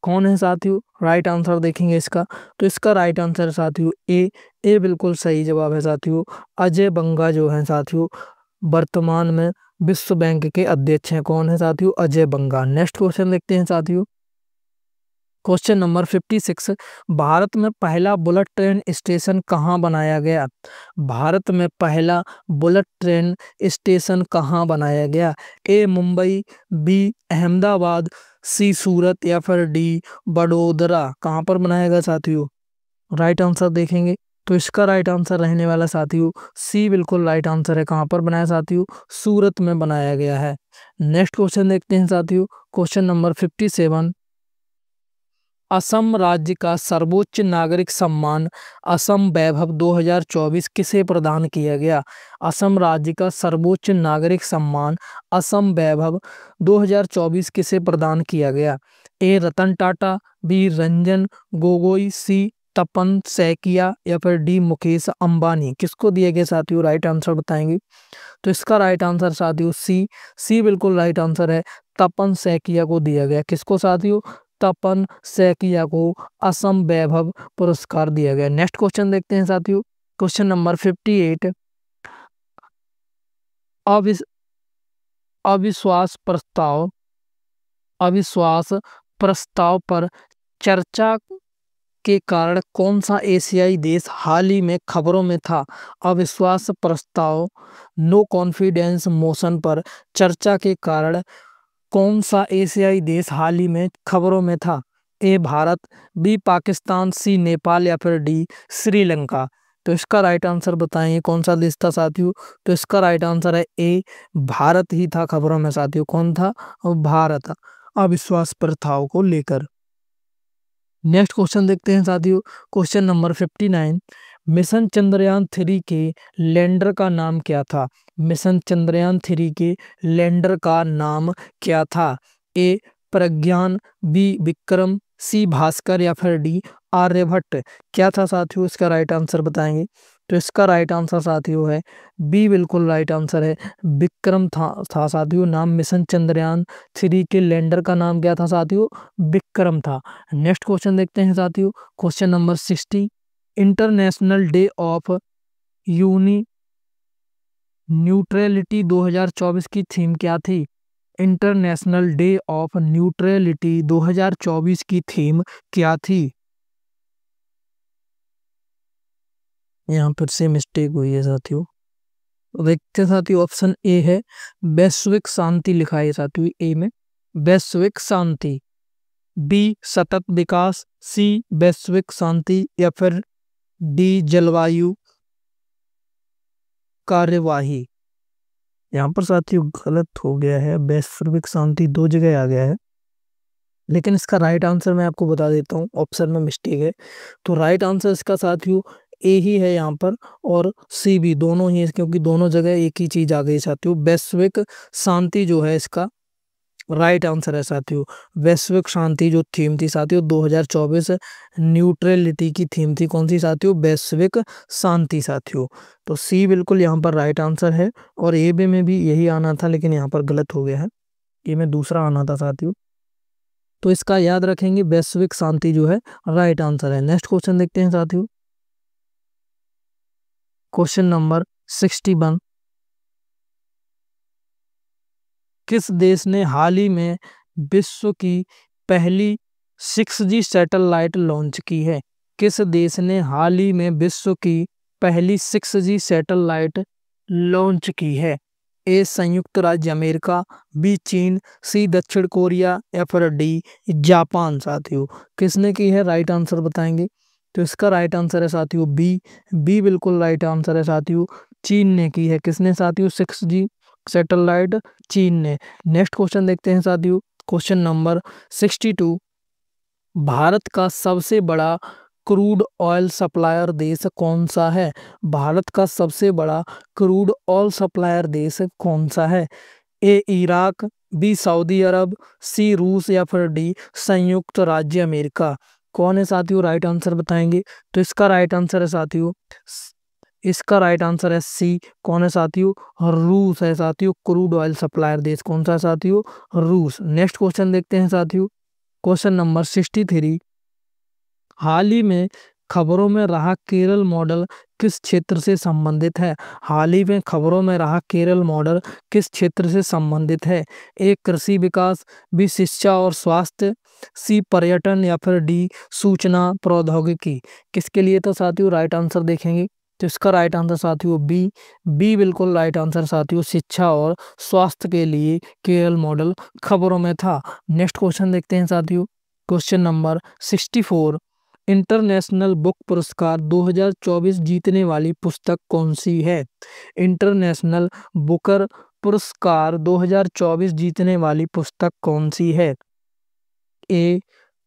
कौन है साथियों? राइट आंसर देखेंगे इसका, तो इसका राइट आंसर साथियों ए। ए बिल्कुल सही जवाब है साथियों, अजय बंगा जो है साथियों वर्तमान में विश्व बैंक के अध्यक्ष हैं। कौन है साथियों? अजय बंगा। नेक्स्ट क्वेश्चन देखते हैं साथियों, क्वेश्चन नंबर 56, भारत में पहला बुलेट ट्रेन स्टेशन कहाँ बनाया गया? भारत में पहला बुलेट ट्रेन स्टेशन कहाँ बनाया गया? ए मुंबई, बी अहमदाबाद, सी सूरत या फिर डी बड़ोदरा। कहाँ पर बनाया गया साथियों? राइट आंसर देखेंगे, तो इसका राइट आंसर रहने वाला साथियों सी बिल्कुल राइट आंसर है। कहाँ पर बनाया साथियों? सूरत में बनाया गया है। नेक्स्ट क्वेश्चन देखते हैं साथियों, क्वेश्चन नंबर 57, असम राज्य का सर्वोच्च नागरिक सम्मान असम वैभव 2024 किसे प्रदान किया गया? असम राज्य का सर्वोच्च नागरिक सम्मान असम वैभव 2024 किसे प्रदान किया गया? ए रतन टाटा, बी रंजन गोगोई, सी तपन सैकिया या फिर डी मुकेश अंबानी। किसको दिया गया साथियों? राइट आंसर बताएंगे, तो इसका राइट आंसर साथियों सी। सी बिल्कुल राइट आंसर है, तपन सैकिया को दिया गया। किसको साथियों? तपन सैकिया को असम वैभव पुरस्कार दिया गया। नेक्स्ट क्वेश्चन देखते हैं साथियों, क्वेश्चन नंबर 58, अविश्वास प्रस्ताव पर चर्चा के कारण कौन सा एशियाई देश हाल ही में खबरों में था? अविश्वास प्रस्ताव नो कॉन्फिडेंस मोशन पर चर्चा के कारण कौन सा एशियाई देश हाल ही में खबरों में था? ए भारत, बी पाकिस्तान, सी नेपाल या फिर डी श्रीलंका। तो इसका राइट आंसर बताएंगे कौन सा देश था साथियों? तो इसका राइट आंसर है ए, भारत ही था खबरों में साथियों। कौन था? भारत, अविश्वास प्रस्ताव को लेकर। नेक्स्ट क्वेश्चन देखते हैं साथियों, क्वेश्चन नंबर 59, मिशन चंद्रयान 3 के लैंडर का नाम क्या था? मिशन चंद्रयान 3 के लैंडर का नाम क्या था? ए प्रज्ञान, बी विक्रम, सी भास्कर या फिर डी आर्यभट्ट। क्या था साथियों, इसका राइट आंसर बताएंगे। तो इसका राइट आंसर साथियों है बी, बिल्कुल राइट आंसर है विक्रम था साथियों। नाम मिशन चंद्रयान 3 के लैंडर का नाम क्या था साथियों, विक्रम था। नेक्स्ट क्वेश्चन देखते हैं साथियों, question number 60। International day of uni neutrality 2024 की थीम क्या थी। इंटरनेशनल डे ऑफ न्यूट्रलिटी 2024 की थीम क्या थी। यहाँ पर से मिस्टेक हुई है साथियों। तो देखते हैं साथियों, ऑप्शन ए है वैश्विक शांति, लिखा है साथियों ए में वैश्विक शांति। बी सतत विकास, सी वैश्विक शांति या फिर डी जलवायु कार्यवाही। यहाँ पर साथियों गलत हो गया है, वैश्विक शांति दो जगह आ गया है, लेकिन इसका राइट आंसर मैं आपको बता देता हूँ, ऑप्शन में मिस्टेक है। तो राइट आंसर इसका साथियों ए ही है यहाँ पर, और सी भी, दोनों ही है, क्योंकि दोनों जगह एक ही चीज आ गई साथियों। वैश्विक शांति जो है इसका राइट आंसर है साथियों। वैश्विक शांति जो थीम थी साथियों 2024 न्यूट्रलिटी की थीम थी, कौन सी साथियों, वैश्विक शांति साथियों। तो सी बिल्कुल यहाँ पर राइट आंसर है, और ए बी में भी यही आना था, लेकिन यहाँ पर गलत हो गया है, ए में दूसरा आना था साथियों। तो इसका याद रखेंगे, वैश्विक शांति जो है राइट आंसर है। नेक्स्ट क्वेश्चन देखते हैं साथियों, क्वेश्चन नंबर 61। किस देश ने हाल ही में विश्व की पहली 6G सैटेलाइट लॉन्च की है। किस देश ने हाल ही में विश्व की पहली 6G सैटेलाइट लॉन्च की है। ए संयुक्त राज्य अमेरिका, बी चीन, सी दक्षिण कोरिया या फिर डी जापान साथियों। किसने की है, राइट आंसर बताएंगे। तो इसका राइट आंसर है साथियों बी, बी बिल्कुल राइट आंसर है साथियों, चीन ने की है। किसने साथियों, 6G सैटेलाइट चीन ने। नेक्स्ट क्वेश्चन देखते हैं साथियों, क्वेश्चन नंबर 62। भारत का सबसे बड़ा क्रूड ऑयल सप्लायर देश कौन सा है। भारत का सबसे बड़ा क्रूड ऑयल सप्लायर देश कौन सा है। ए इराक, बी सऊदी अरब, सी रूस या फिर डी संयुक्त राज्य अमेरिका। कौन है साथियों, राइट आंसर बताएंगे। तो इसका राइट आंसर है साथियों, इसका राइट आंसर है सी, कौन है साथियों, रूस है साथियों। क्रूड ऑयल सप्लायर देश कौन सा है साथियों, रूस। नेक्स्ट क्वेश्चन देखते हैं साथियों, क्वेश्चन नंबर 63। हाल ही में खबरों में रहा केरल मॉडल किस क्षेत्र से संबंधित है। हाल ही में खबरों में रहा केरल मॉडल किस क्षेत्र से संबंधित है। ए कृषि विकास, बी शिक्षा और स्वास्थ्य, सी पर्यटन या फिर डी सूचना प्रौद्योगिकी। किसके लिए, तो साथियों राइट आंसर देखेंगे। तो इसका राइट आंसर साथियों बी, बी बिल्कुल राइट आंसर साथियों, शिक्षा और स्वास्थ्य के लिए केरल मॉडल खबरों में था। नेक्स्ट क्वेश्चन देखते हैं साथियों, क्वेश्चन नंबर 64। इंटरनेशनल बुक पुरस्कार 2024 जीतने वाली पुस्तक कौन सी है। इंटरनेशनल बुकर पुरस्कार 2024 जीतने वाली पुस्तक कौन सी है। A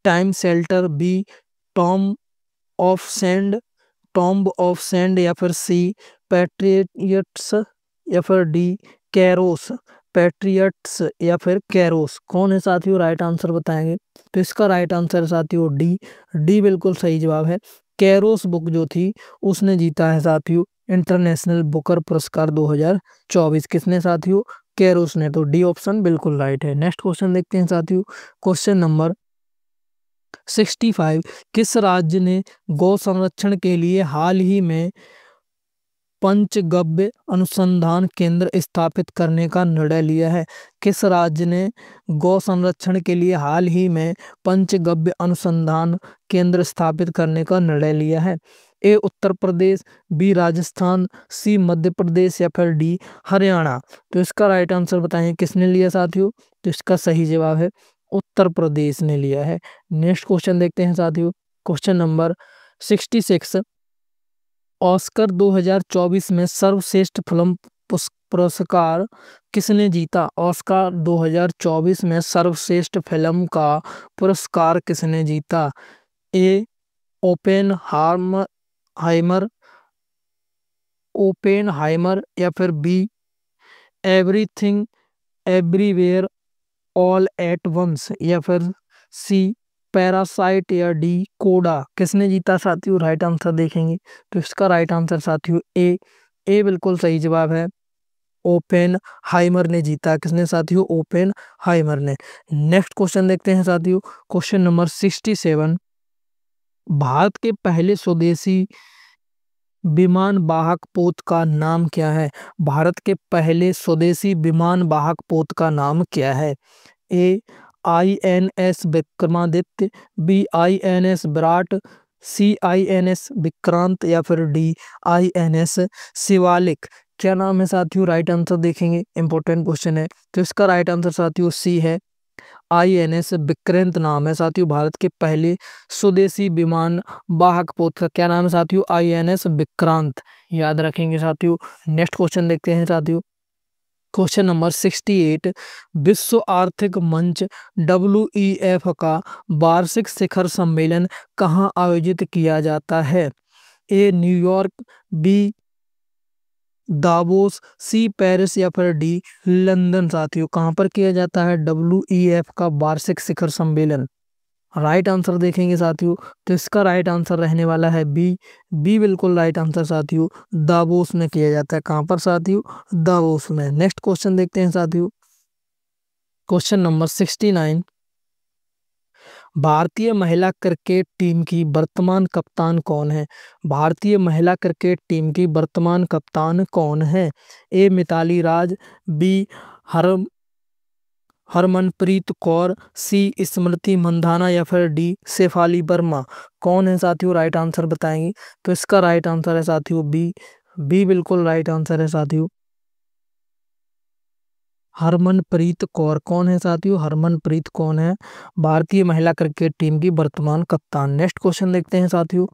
time shelter, B tom of sand, tomb of sand या फिर सी पैट्रियट्स या फिर डी कैरोस, पैट्रियट्स या फिर कैरोस। कौन है साथियों, राइट आंसर बताएंगे। तो इसका राइट आंसर है साथियों डी, डी बिल्कुल सही जवाब है। कैरोस बुक जो थी उसने जीता है साथियों इंटरनेशनल बुकर पुरस्कार 2024। किसने साथियों, कैरोस ने। तो डी ऑप्शन बिल्कुल राइट है। नेक्स्ट क्वेश्चन देखते हैं साथियों, क्वेश्चन नंबर 65। किस राज्य ने गौ संरक्षण के लिए हाल ही में पंचगव्य अनुसंधान केंद्र स्थापित करने का निर्णय लिया है। किस राज्य ने गौ संरक्षण के लिए हाल ही में पंचगव्य अनुसंधान केंद्र स्थापित करने का निर्णय लिया है। ए उत्तर प्रदेश, बी राजस्थान, सी मध्य प्रदेश या फिर डी हरियाणा। तो इसका राइट आंसर बताएं, किसने लिया साथियों। तो इसका सही जवाब है उत्तर प्रदेश ने लिया है। नेक्स्ट क्वेश्चन देखते हैं साथियों, क्वेश्चन नंबर 66। ऑस्कर 2024 में सर्वश्रेष्ठ फिल्म पुरस्कार किसने जीता। ऑस्कर 2024 में सर्वश्रेष्ठ फिल्म का पुरस्कार किसने जीता। ए ओपेनहाइमर, ओपेनहाइमर या फिर B everything everywhere all at once, या फिर सी पैरासाइट, या डी कोडा, किसने जीता साथियों? राइट आंसर देखेंगे तो इसका राइट आंसर साथियों ए बिल्कुल सही जवाब है। ओपेन हाइमर ने जीता। किसने साथियों? ओपेन हाइमर ने। नेक्स्ट क्वेश्चन देखते हैं साथियों, क्वेश्चन नंबर 67। भारत के पहले स्वदेशी विमान वाहक पोत का नाम क्या है? भारत के पहले स्वदेशी विमान वाहक पोत का नाम क्या है? A INS Vikramaditya, B INS Viraat, C INS Vikrant, या फिर डी INS शिवालिक। क्या नाम है साथियों? राइट आंसर देखेंगे, इंपॉर्टेंट क्वेश्चन है। तो इसका राइट आंसर साथियों सी है, INS विक्रांत नाम है साथियों भारत के पहले स्वदेशी विमान वाहक पोत का। क्या नाम है साथियों? INS विक्रांत, याद रखेंगे साथियों। नेक्स्ट क्वेश्चन देखते हैं साथियों, क्वेश्चन नंबर 68। विश्व आर्थिक मंच WEF का वार्षिक शिखर सम्मेलन कहाँ आयोजित किया जाता है? A New York, B Davos, C Paris, या फिर डी लंदन। साथियों कहाँ पर किया जाता है WEF का वार्षिक शिखर सम्मेलन? राइट आंसर देखेंगे साथियों तो इसका राइट आंसर रहने वाला है बी बिल्कुल राइट आंसर साथियों, दावोस में किया जाता है। कहाँ पर साथियों? दावोस में। नेक्स्ट क्वेश्चन देखते हैं साथियों, क्वेश्चन नंबर 69। भारतीय महिला क्रिकेट टीम की वर्तमान कप्तान कौन है? भारतीय महिला क्रिकेट टीम की वर्तमान कप्तान कौन है? ए मिताली राज, बी हरमनप्रीत कौर, सी स्मृति मंधाना, या फिर डी शेफाली वर्मा। कौन है साथियों? राइट आंसर बताएंगे तो इसका राइट आंसर है साथियों बी बिल्कुल राइट आंसर है साथियों, हरमनप्रीत कौर। कौन है साथियों? हरमनप्रीत कौन है भारतीय महिला क्रिकेट टीम की वर्तमान कप्तान। नेक्स्ट क्वेश्चन देखते हैं साथियों,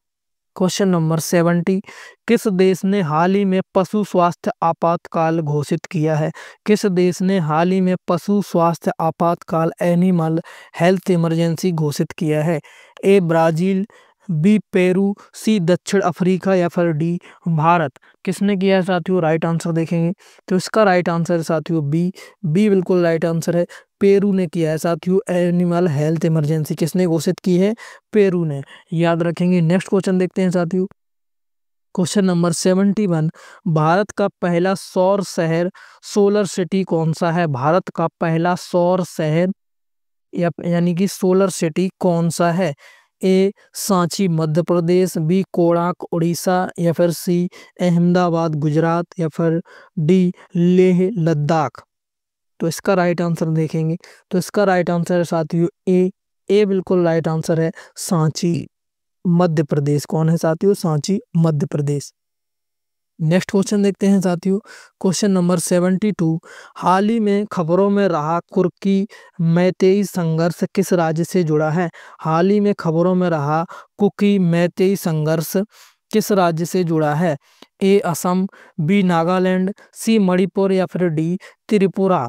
क्वेश्चन नंबर 70। किस देश ने हाल ही में पशु स्वास्थ्य आपातकाल घोषित किया है? किस देश ने हाल ही में पशु स्वास्थ्य आपातकाल एनिमल हेल्थ इमरजेंसी घोषित किया है? ए ब्राजील, बी पेरू, सी दक्षिण अफ्रीका, या फिर डी भारत। किसने किया है साथियों? राइट आंसर देखेंगे तो इसका राइट आंसर है साथियों बी बिल्कुल राइट आंसर है, पेरू ने किया है साथियों एनिमल हेल्थ इमरजेंसी। किसने घोषित की है? पेरू ने, याद रखेंगे। नेक्स्ट क्वेश्चन देखते हैं साथियों, क्वेश्चन नंबर 71। भारत का पहला सौर शहर सोलर सिटी कौन सा है? भारत का पहला सौर शहर यानी कि सोलर सिटी कौन सा है? ए सांची मध्य प्रदेश, बी कोणार्क उड़ीसा, या फिर सी अहमदाबाद गुजरात, या फिर डी लेह लद्दाख। तो इसका राइट आंसर देखेंगे तो इसका राइट आंसर है साथियों ए बिल्कुल राइट आंसर है, सांची मध्य प्रदेश। कौन है साथियों? सांची मध्य प्रदेश। नेक्स्ट क्वेश्चन देखते हैं साथियों, क्वेश्चन नंबर 72। हाल ही में खबरों में रहा कुर्की मैतेई संघर्ष किस राज्य से जुड़ा है? हाल ही में खबरों में रहा कुकी मैतेई संघर्ष किस राज्य से जुड़ा है? ए असम, बी नागालैंड, सी मणिपुर, या फिर डी त्रिपुरा।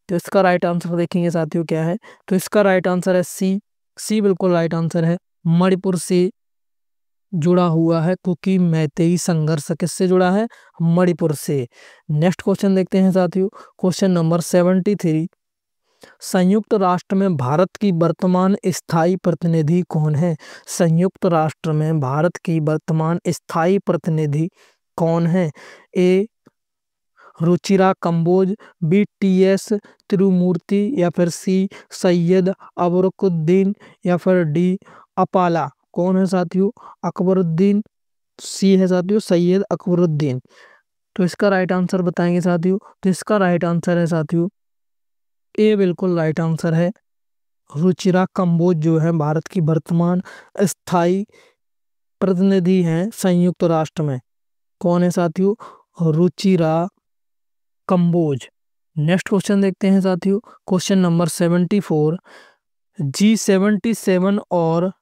तो इसका राइट आंसर देखेंगे साथियों क्या है तो इसका राइट आंसर है सी बिल्कुल राइट आंसर है, मणिपुर से जुड़ा हुआ है। कुकी मैतेई संघर्ष किससे जुड़ा है? मणिपुर से। नेक्स्ट क्वेश्चन देखते हैं साथियों, क्वेश्चन नंबर 73। संयुक्त राष्ट्र में भारत की वर्तमान स्थायी प्रतिनिधि कौन है? संयुक्त राष्ट्र में भारत की वर्तमान स्थायी प्रतिनिधि कौन है? ए रुचिरा कंबोज, बी TS तिरुमूर्ति, या फिर सी सैयद अबरुकुद्दीन, या फिर डी अपाला। कौन है साथियों? अकबरुद्दीन। सी है साथियों सैयद अकबरुद्दीन। तो इसका राइट आंसर बताएंगे साथियों तो इसका राइट आंसर है साथियों ए बिल्कुल राइट आंसर है, रुचिरा कंबोज जो है भारत की वर्तमान स्थायी प्रतिनिधि हैं संयुक्त राष्ट्र में। कौन है साथियों? रुचिरा कंबोज। नेक्स्ट क्वेश्चन देखते हैं साथियों, क्वेश्चन नंबर 74। G77 और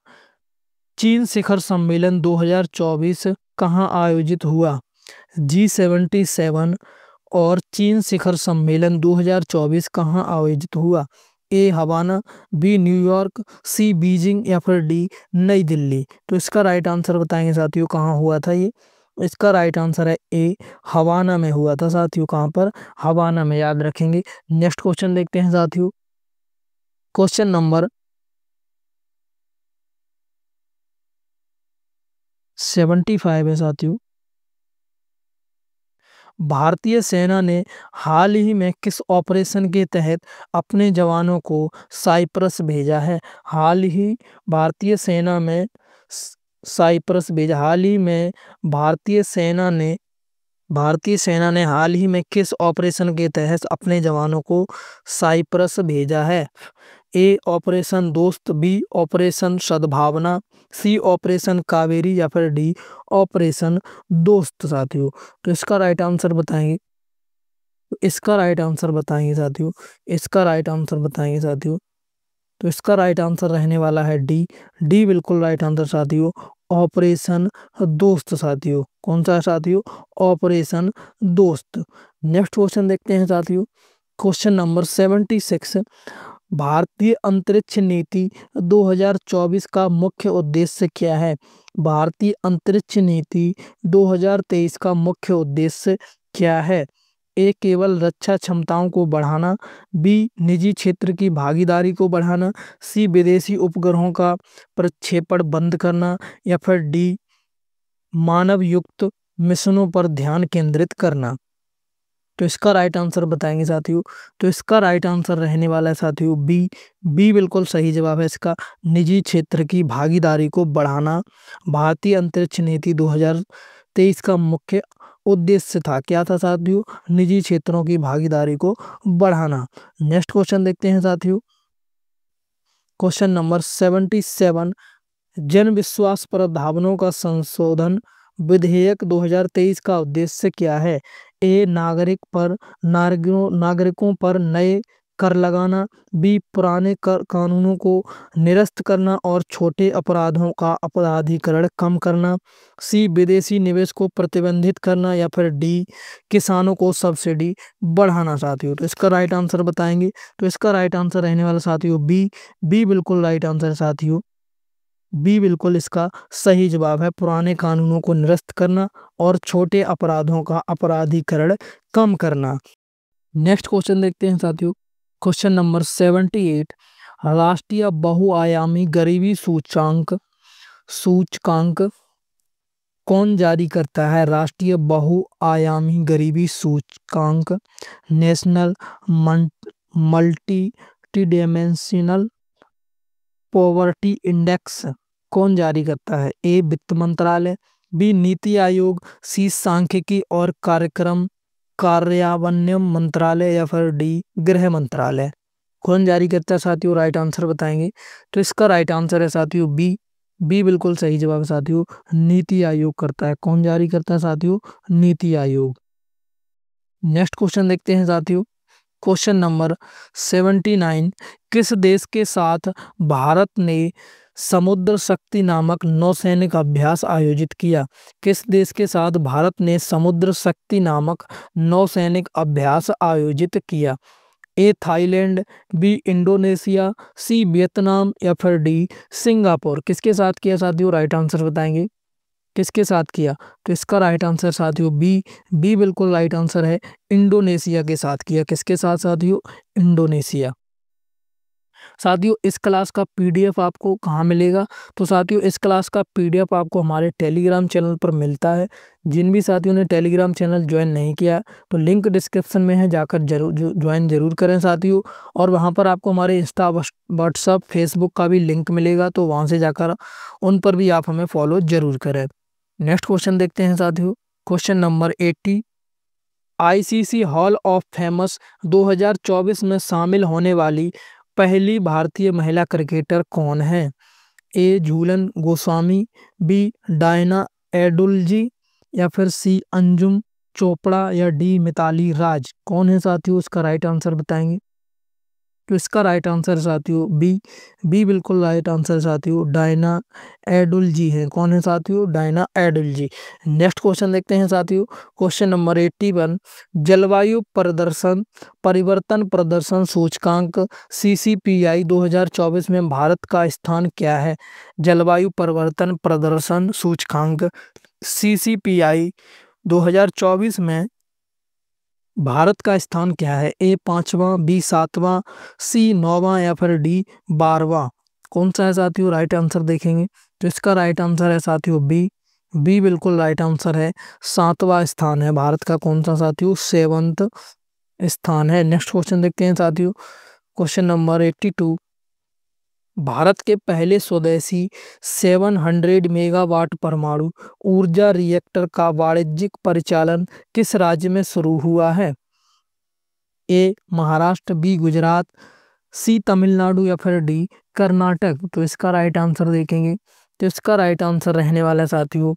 चीन शिखर सम्मेलन 2024 कहाँ आयोजित हुआ? G77 और चीन शिखर सम्मेलन 2024 कहाँ आयोजित हुआ? ए हवाना, बी न्यूयॉर्क, सी बीजिंग, या फिर डी नई दिल्ली। तो इसका राइट आंसर बताएंगे साथियों कहाँ हुआ था ये? इसका राइट आंसर है ए हवाना में हुआ था साथियों। कहाँ पर? हवाना में, याद रखेंगे। नेक्स्ट क्वेश्चन देखते हैं साथियों, क्वेश्चन नंबर 75 है साथियों। भारतीय सेना ने हाल ही में किस ऑपरेशन के तहत अपने जवानों को साइप्रस भेजा है? हाल ही भारतीय सेना में साइप्रस भेजा। हाल ही में भारतीय सेना ने हाल ही में किस ऑपरेशन के तहत अपने जवानों को साइप्रस भेजा है? ए ऑपरेशन दोस्त, बी ऑपरेशन सद्भावना, सी ऑपरेशन कावेरी या फिर डी ऑपरेशन दोस्त साथियों। तो इसका राइट आंसर बताएंगे। इसका राइट आंसर बताएंगे साथियों। इसका राइट आंसर बताएंगे साथियों। तो इसका राइट आंसर रहने वाला है डी। डी बिल्कुल राइट आंसर साथियों, ऑपरेशन दोस्त साथियों। कौन सा है साथियों? ऑपरेशन दोस्त। नेक्स्ट क्वेश्चन देखते हैं साथियों। Question number 76। भारतीय अंतरिक्ष नीति 2024 का मुख्य उद्देश्य क्या है? भारतीय अंतरिक्ष नीति 2023 का मुख्य उद्देश्य क्या है? ए केवल रक्षा क्षमताओं को बढ़ाना, बी निजी क्षेत्र की भागीदारी को बढ़ाना, सी विदेशी उपग्रहों का प्रक्षेपण बंद करना या फिर डी मानव युक्त मिशनों पर ध्यान केंद्रित करना। तो इसका राइट आंसर बताएंगे साथियों। तो इसका राइट आंसर रहने वाला है साथियों बी। बी बिल्कुल सही जवाब है इसका, निजी क्षेत्र की भागीदारी को बढ़ाना भारतीय अंतरिक्ष नीति 2023 का मुख्य उद्देश्य था। क्या था साथियों? निजी क्षेत्रों की भागीदारी को बढ़ाना। नेक्स्ट क्वेश्चन देखते हैं साथियों। Question number 77। जन विश्वास प्रावधानों का संशोधन विधेयक 2023 का उद्देश्य क्या है? ए नागरिकों पर नए कर लगाना, बी पुराने कर कानूनों को निरस्त करना और छोटे अपराधों का अपराधीकरण कम करना, सी विदेशी निवेश को प्रतिबंधित करना या फिर डी किसानों को सब्सिडी बढ़ाना साथियों। तो इसका राइट आंसर बताएंगे। तो इसका राइट आंसर रहने वाला साथियों बी। बी बिल्कुल राइट आंसर है साथियों। बी बिल्कुल इसका सही जवाब है, पुराने कानूनों को निरस्त करना और छोटे अपराधों का अपराधीकरण कम करना। नेक्स्ट क्वेश्चन देखते हैं साथियों। Question number 78। राष्ट्रीय बहुआयामी गरीबी सूचकांक कौन जारी करता है? राष्ट्रीय बहुआयामी गरीबी सूचकांक, national multi dimensional poverty index कौन जारी करता है? ए वित्त मंत्रालय, बी नीति आयोग, सी सांख्यिकी और कार्यक्रम कार्यान्वयन मंत्रालय या फिर डी गृह मंत्रालय। कौन जारी करता है साथियों? राइट आंसर बताएंगे। तो इसका राइट आंसर है साथियों बी। बी बिल्कुल सही जवाब है साथियों, नीति आयोग करता है। कौन जारी करता है साथियों? नीति आयोग। नेक्स्ट क्वेश्चन देखते हैं साथियों। Question number 79। किस देश के साथ भारत ने समुद्र शक्ति नामक नौसैनिक अभ्यास आयोजित किया? किस देश के साथ भारत ने समुद्र शक्ति नामक नौसैनिक अभ्यास आयोजित किया? A Thailand, B Indonesia, C Vietnam या फिर डी सिंगापुर। किसके साथ किया साथियों? राइट आंसर बताएंगे। किसके साथ किया? तो इसका राइट आंसर साथियों बी। बी बिल्कुल राइट आंसर है, इंडोनेशिया के साथ किया। किसके साथ साथियों? इंडोनेशिया। साथियों इस क्लास का पीडीएफ आपको कहाँ मिलेगा? तो साथियों इस क्लास का पीडीएफ आपको हमारे टेलीग्राम चैनल पर मिलता है। जिन भी साथियों ने टेलीग्राम चैनल ज्वाइन नहीं किया तो लिंक डिस्क्रिप्शन में है, जाकर जरूर ज्वाइन जरूर करें साथियों। और वहाँ पर आपको हमारे इंस्टा, व्हाट्सअप, फेसबुक का भी लिंक मिलेगा, तो वहाँ से जाकर उन पर भी आप हमें फॉलो जरूर करें। नेक्स्ट क्वेश्चन देखते हैं साथियों। Question number 80। ICC hall of famous 2024 में शामिल होने वाली पहली भारतीय महिला क्रिकेटर कौन है? ए झूलन गोस्वामी, बी डायना एडुलजी या फिर सी अंजुम चोपड़ा या डी मिताली राज। कौन है साथियों? इसका राइट आंसर बताएंगे। तो इसका राइट आंसर साथियों बी। बी बिल्कुल राइट आंसर साथियों, डायना एडुलजी है। कौन है साथियों? डायना एडुलजी। नेक्स्ट क्वेश्चन देखते हैं साथियों। Question number 81। जलवायु परिवर्तन प्रदर्शन सूचकांक CCPI 2024 में भारत का स्थान क्या है? जलवायु परिवर्तन प्रदर्शन सूचकांक CCPI 2024 में भारत का स्थान क्या है? ए 5वां, बी 7वां, सी 9वां या फिर डी 12वां। कौन सा है साथियों? राइट आंसर देखेंगे तो इसका राइट आंसर है साथियों बी। बी बिल्कुल राइट आंसर है। 7वां स्थान है भारत का। कौन सा साथियों? 7वां स्थान है। नेक्स्ट क्वेश्चन देखते हैं साथियों। Question number 82। भारत के पहले स्वदेशी 700 मेगावाट परमाणु ऊर्जा रिएक्टर का वाणिज्यिक परिचालन किस राज्य में शुरू हुआ है? ए महाराष्ट्र, बी गुजरात, सी तमिलनाडु या फिर डी कर्नाटक। तो इसका राइट आंसर देखेंगे तो इसका राइट आंसर रहने वाला है साथियों,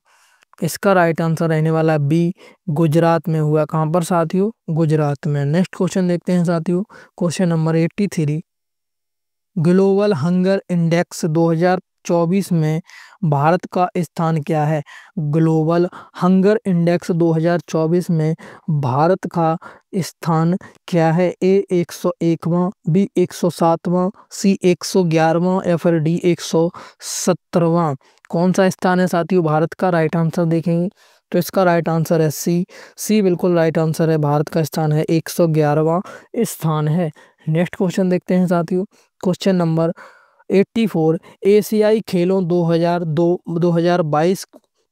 इसका राइट आंसर रहने वाला है बी, गुजरात में हुआ। कहां पर साथियों? गुजरात में। नेक्स्ट क्वेश्चन देखते हैं साथियों। Question number 83। Global hunger index 2024 में भारत का स्थान क्या है? ग्लोबल हंगर इंडेक्स 2024 में भारत का स्थान क्या है? ए 101वां, बी 107वां, सी 111वां या फिर डी 117वां। कौन सा स्थान है साथियों भारत का? राइट आंसर देखेंगे तो इसका राइट आंसर है सी। सी बिल्कुल राइट आंसर है। भारत का स्थान है 111वां स्थान है। नेक्स्ट क्वेश्चन देखते हैं साथियों। Question number 84। एशियाई खेलों 2022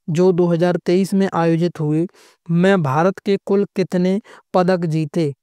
जो 2023 में आयोजित हुए में भारत के कुल कितने पदक जीते?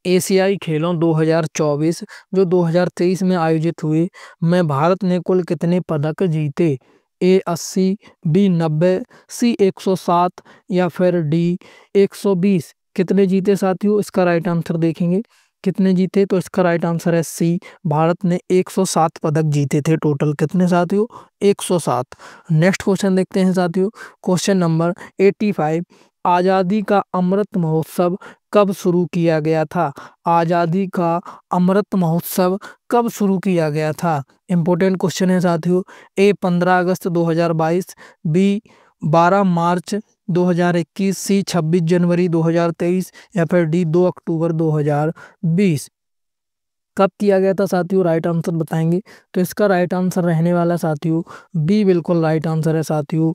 एशियाई खेलों 2024 जो 2023 में आयोजित हुए में भारत ने कुल कितने पदक जीते? ए 80, बी 90, सी 107 या फिर डी 120। कितने जीते साथियों? इसका राइट आंसर देखेंगे कितने जीते तो इसका राइट आंसर है सी। भारत ने 107 पदक जीते थे। टोटल कितने साथियों? 107। नेक्स्ट क्वेश्चन देखते हैं साथियों। Question number 85। आजादी का अमृत महोत्सव कब शुरू किया गया था? आजादी का अमृत महोत्सव कब शुरू किया गया था? इंपॉर्टेंट क्वेश्चन है साथियों। ए 15 अगस्त 2022, बी 12 मार्च 2021, सी 26 जनवरी 2023 या फिर डी 2 अक्टूबर 2020। कब किया गया था साथियों? राइट आंसर बताएंगे तो इसका राइट आंसर रहने वाला साथियों बी बिल्कुल राइट आंसर है साथियों।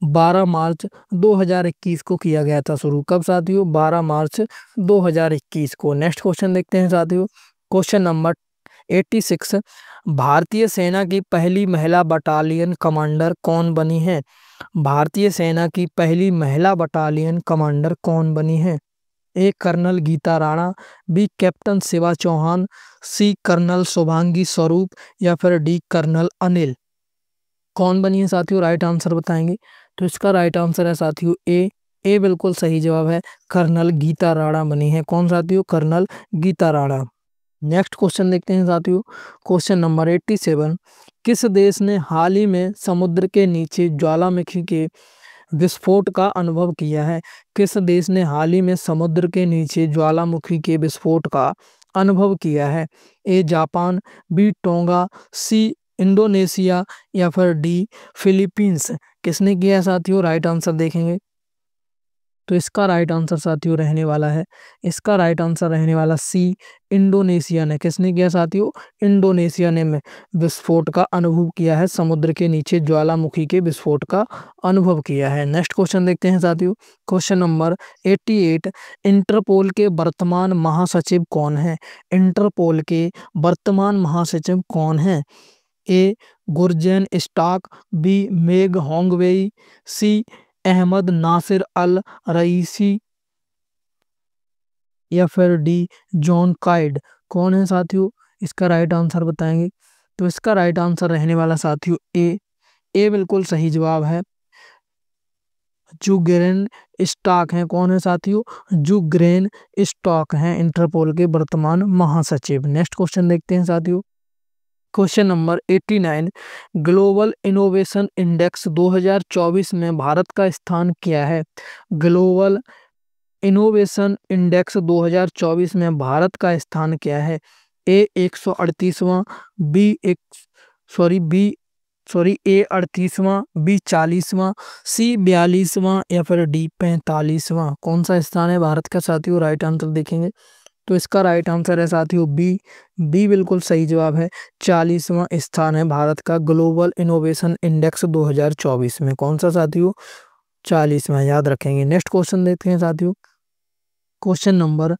12 मार्च 2021 को किया गया था शुरू। कब साथियों? 12 मार्च 2021 को। नेक्स्ट क्वेश्चन देखते हैं साथियों। Question number 86। भारतीय सेना की पहली महिला बटालियन कमांडर कौन बनी है? भारतीय सेना की पहली महिला बटालियन कमांडर कौन बनी है? A colonel Geeta Rana, B captain Shiva Chauhan, C colonel Shubhangi Swaroop या फिर डी कर्नल अनिल। कौन बनी है साथियों? राइट आंसर बताएंगे तो इसका राइट आंसर है साथियों ए। ए बिल्कुल सही जवाब है। कर्नल गीता राणा बनी है। कौन साथियों? Colonel Geeta Rana. Next question देखते हैं साथियों। Question number 87। किस देश ने हाल ही में समुद्र के नीचे ज्वालामुखी के विस्फोट का अनुभव किया है? किस देश ने हाल ही में समुद्र के नीचे ज्वालामुखी के विस्फोट का अनुभव किया है? A Japan, B Tonga, C Indonesia या फिर डी फिलीपींस। किसने किया है साथियों? राइट आंसर देखेंगे तो इसका राइट आंसर साथियों रहने वाला है, इसका राइट आंसर रहने वाला सी इंडोनेशिया ने। किसने किया साथियों? इंडोनेशिया ने में विस्फोट का अनुभव किया है। समुद्र के नीचे ज्वालामुखी के विस्फोट का अनुभव किया है। नेक्स्ट क्वेश्चन देखते हैं साथियों। Question number 88। इंटरपोल के वर्तमान महासचिव कौन है? इंटरपोल के वर्तमान महासचिव कौन है? ए गुरजैन स्टाक, बी मेग होंगवेई, सी अहमद नासिर अल रईसी या फिर डी जॉन काइड। कौन है साथियों? इसका राइट आंसर बताएंगे तो इसका राइट आंसर रहने वाला साथियों ए। ए बिल्कुल सही जवाब है। जुगरेन स्टॉक हैं। कौन है साथियों? जुगरेन स्टॉक हैं इंटरपोल के वर्तमान महासचिव। नेक्स्ट क्वेश्चन देखते हैं साथियों। Question number 89। Global innovation index 2024 में भारत का स्थान क्या है? ग्लोबल इनोवेशन इंडेक्स 2024 में भारत का स्थान क्या है? ए 138वां, बी एक सॉरी ए 38वां, बी 40वां, सी 42वां या फिर डी 45वां। कौन सा स्थान है भारत का साथियों? राइट आंसर देखेंगे तो इसका राइट आंसर है साथियों बी। बी बिल्कुल सही जवाब है। 40वां स्थान है भारत का ग्लोबल इनोवेशन इंडेक्स 2024 में। कौन सा साथियों? 40वां। याद रखेंगे। नेक्स्ट क्वेश्चन देखते हैं साथियों। क्वेश्चन नंबर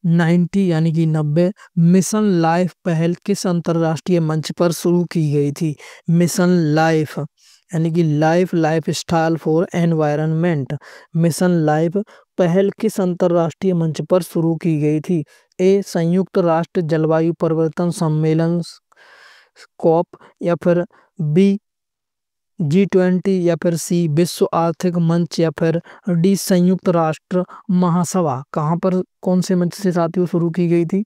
90 यानी कि 90, मिशन लाइफ पहल किस अंतरराष्ट्रीय मंच पर शुरू की गई थी? मिशन लाइफ यानी कि life style for environment, mission life पहल किस अंतरराष्ट्रीय मंच पर शुरू की गई थी? ए संयुक्त राष्ट्र जलवायु परिवर्तन सम्मेलन कॉप, या फिर बी G20, या फिर सी विश्व आर्थिक मंच, या फिर डी संयुक्त राष्ट्र महासभा। कहाँ पर कौन से मंच से साथियों शुरू की गई थी?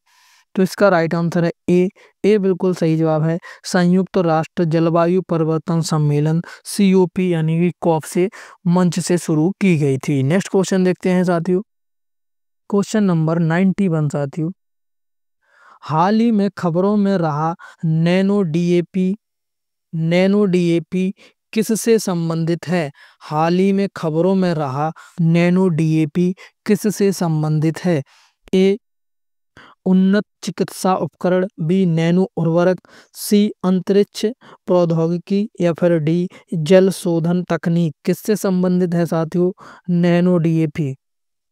तो इसका राइट आंसर है ए बिल्कुल सही जवाब है, संयुक्त राष्ट्र जलवायु परिवर्तन सम्मेलन COP यानी कि कॉप से मंच से शुरू की गई थी। नेक्स्ट क्वेश्चन देखते हैं साथियों, क्वेश्चन नंबर 91 साथियों, हाल ही में खबरों में रहा नैनो DAP किससे संबंधित है? हाल ही में खबरों में रहा नैनो DAP किससे संबंधित है? ए उन्नत चिकित्सा उपकरण, बी नैनो उर्वरक, सी अंतरिक्ष प्रौद्योगिकी, या फिर डी जल शोधन तकनीक। किससे संबंधित है साथियों नैनो DAP?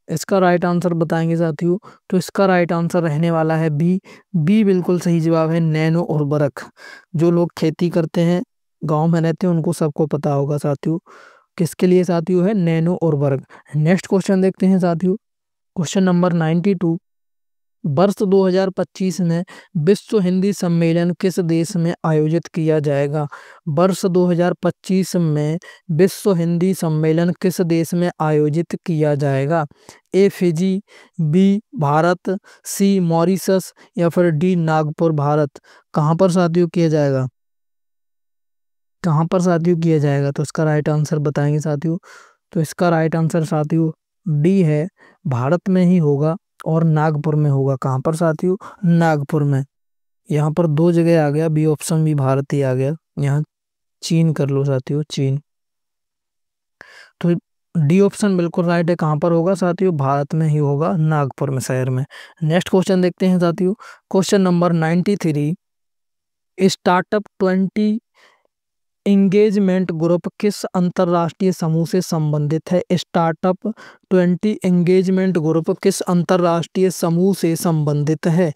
इसका राइट आंसर बताएंगे साथियों, तो इसका राइट आंसर रहने वाला है बी बिल्कुल सही जवाब है, नैनो उर्वरक। जो लोग खेती करते हैं, गांव में रहते हैं, उनको सबको पता होगा साथियों किसके लिए साथियों है नैनो उर्वरक। नेक्स्ट क्वेश्चन देखते हैं साथियों, क्वेश्चन नंबर 92, वर्ष 2025 में विश्व हिंदी सम्मेलन किस देश में आयोजित किया जाएगा? वर्ष 2025 में विश्व हिंदी सम्मेलन किस देश में आयोजित किया जाएगा? ए फिजी, बी भारत, सी मॉरिशस, या फिर डी नागपुर भारत। कहाँ पर साथियों किया जाएगा? कहाँ पर साथियों किया जाएगा? तो इसका राइट आंसर बताएंगे साथियों, तो इसका राइट आंसर साथियों डी है, भारत में ही होगा और नागपुर में होगा। कहाँ पर साथियों? नागपुर में। यहाँ पर दो जगह आ गया, बी ऑप्शन भी भारत ही आ गया, यहाँ चीन कर लो साथियों, चीन। तो डी ऑप्शन बिल्कुल राइट है, कहाँ पर होगा साथियों? भारत में ही होगा, नागपुर में शहर में। नेक्स्ट क्वेश्चन देखते हैं साथियों, question number 93, startup 20 engagement group किस अंतरराष्ट्रीय समूह से संबंधित है? स्टार्टअप 20 एंगेजमेंट ग्रुप किस अंतरराष्ट्रीय समूह से संबंधित है?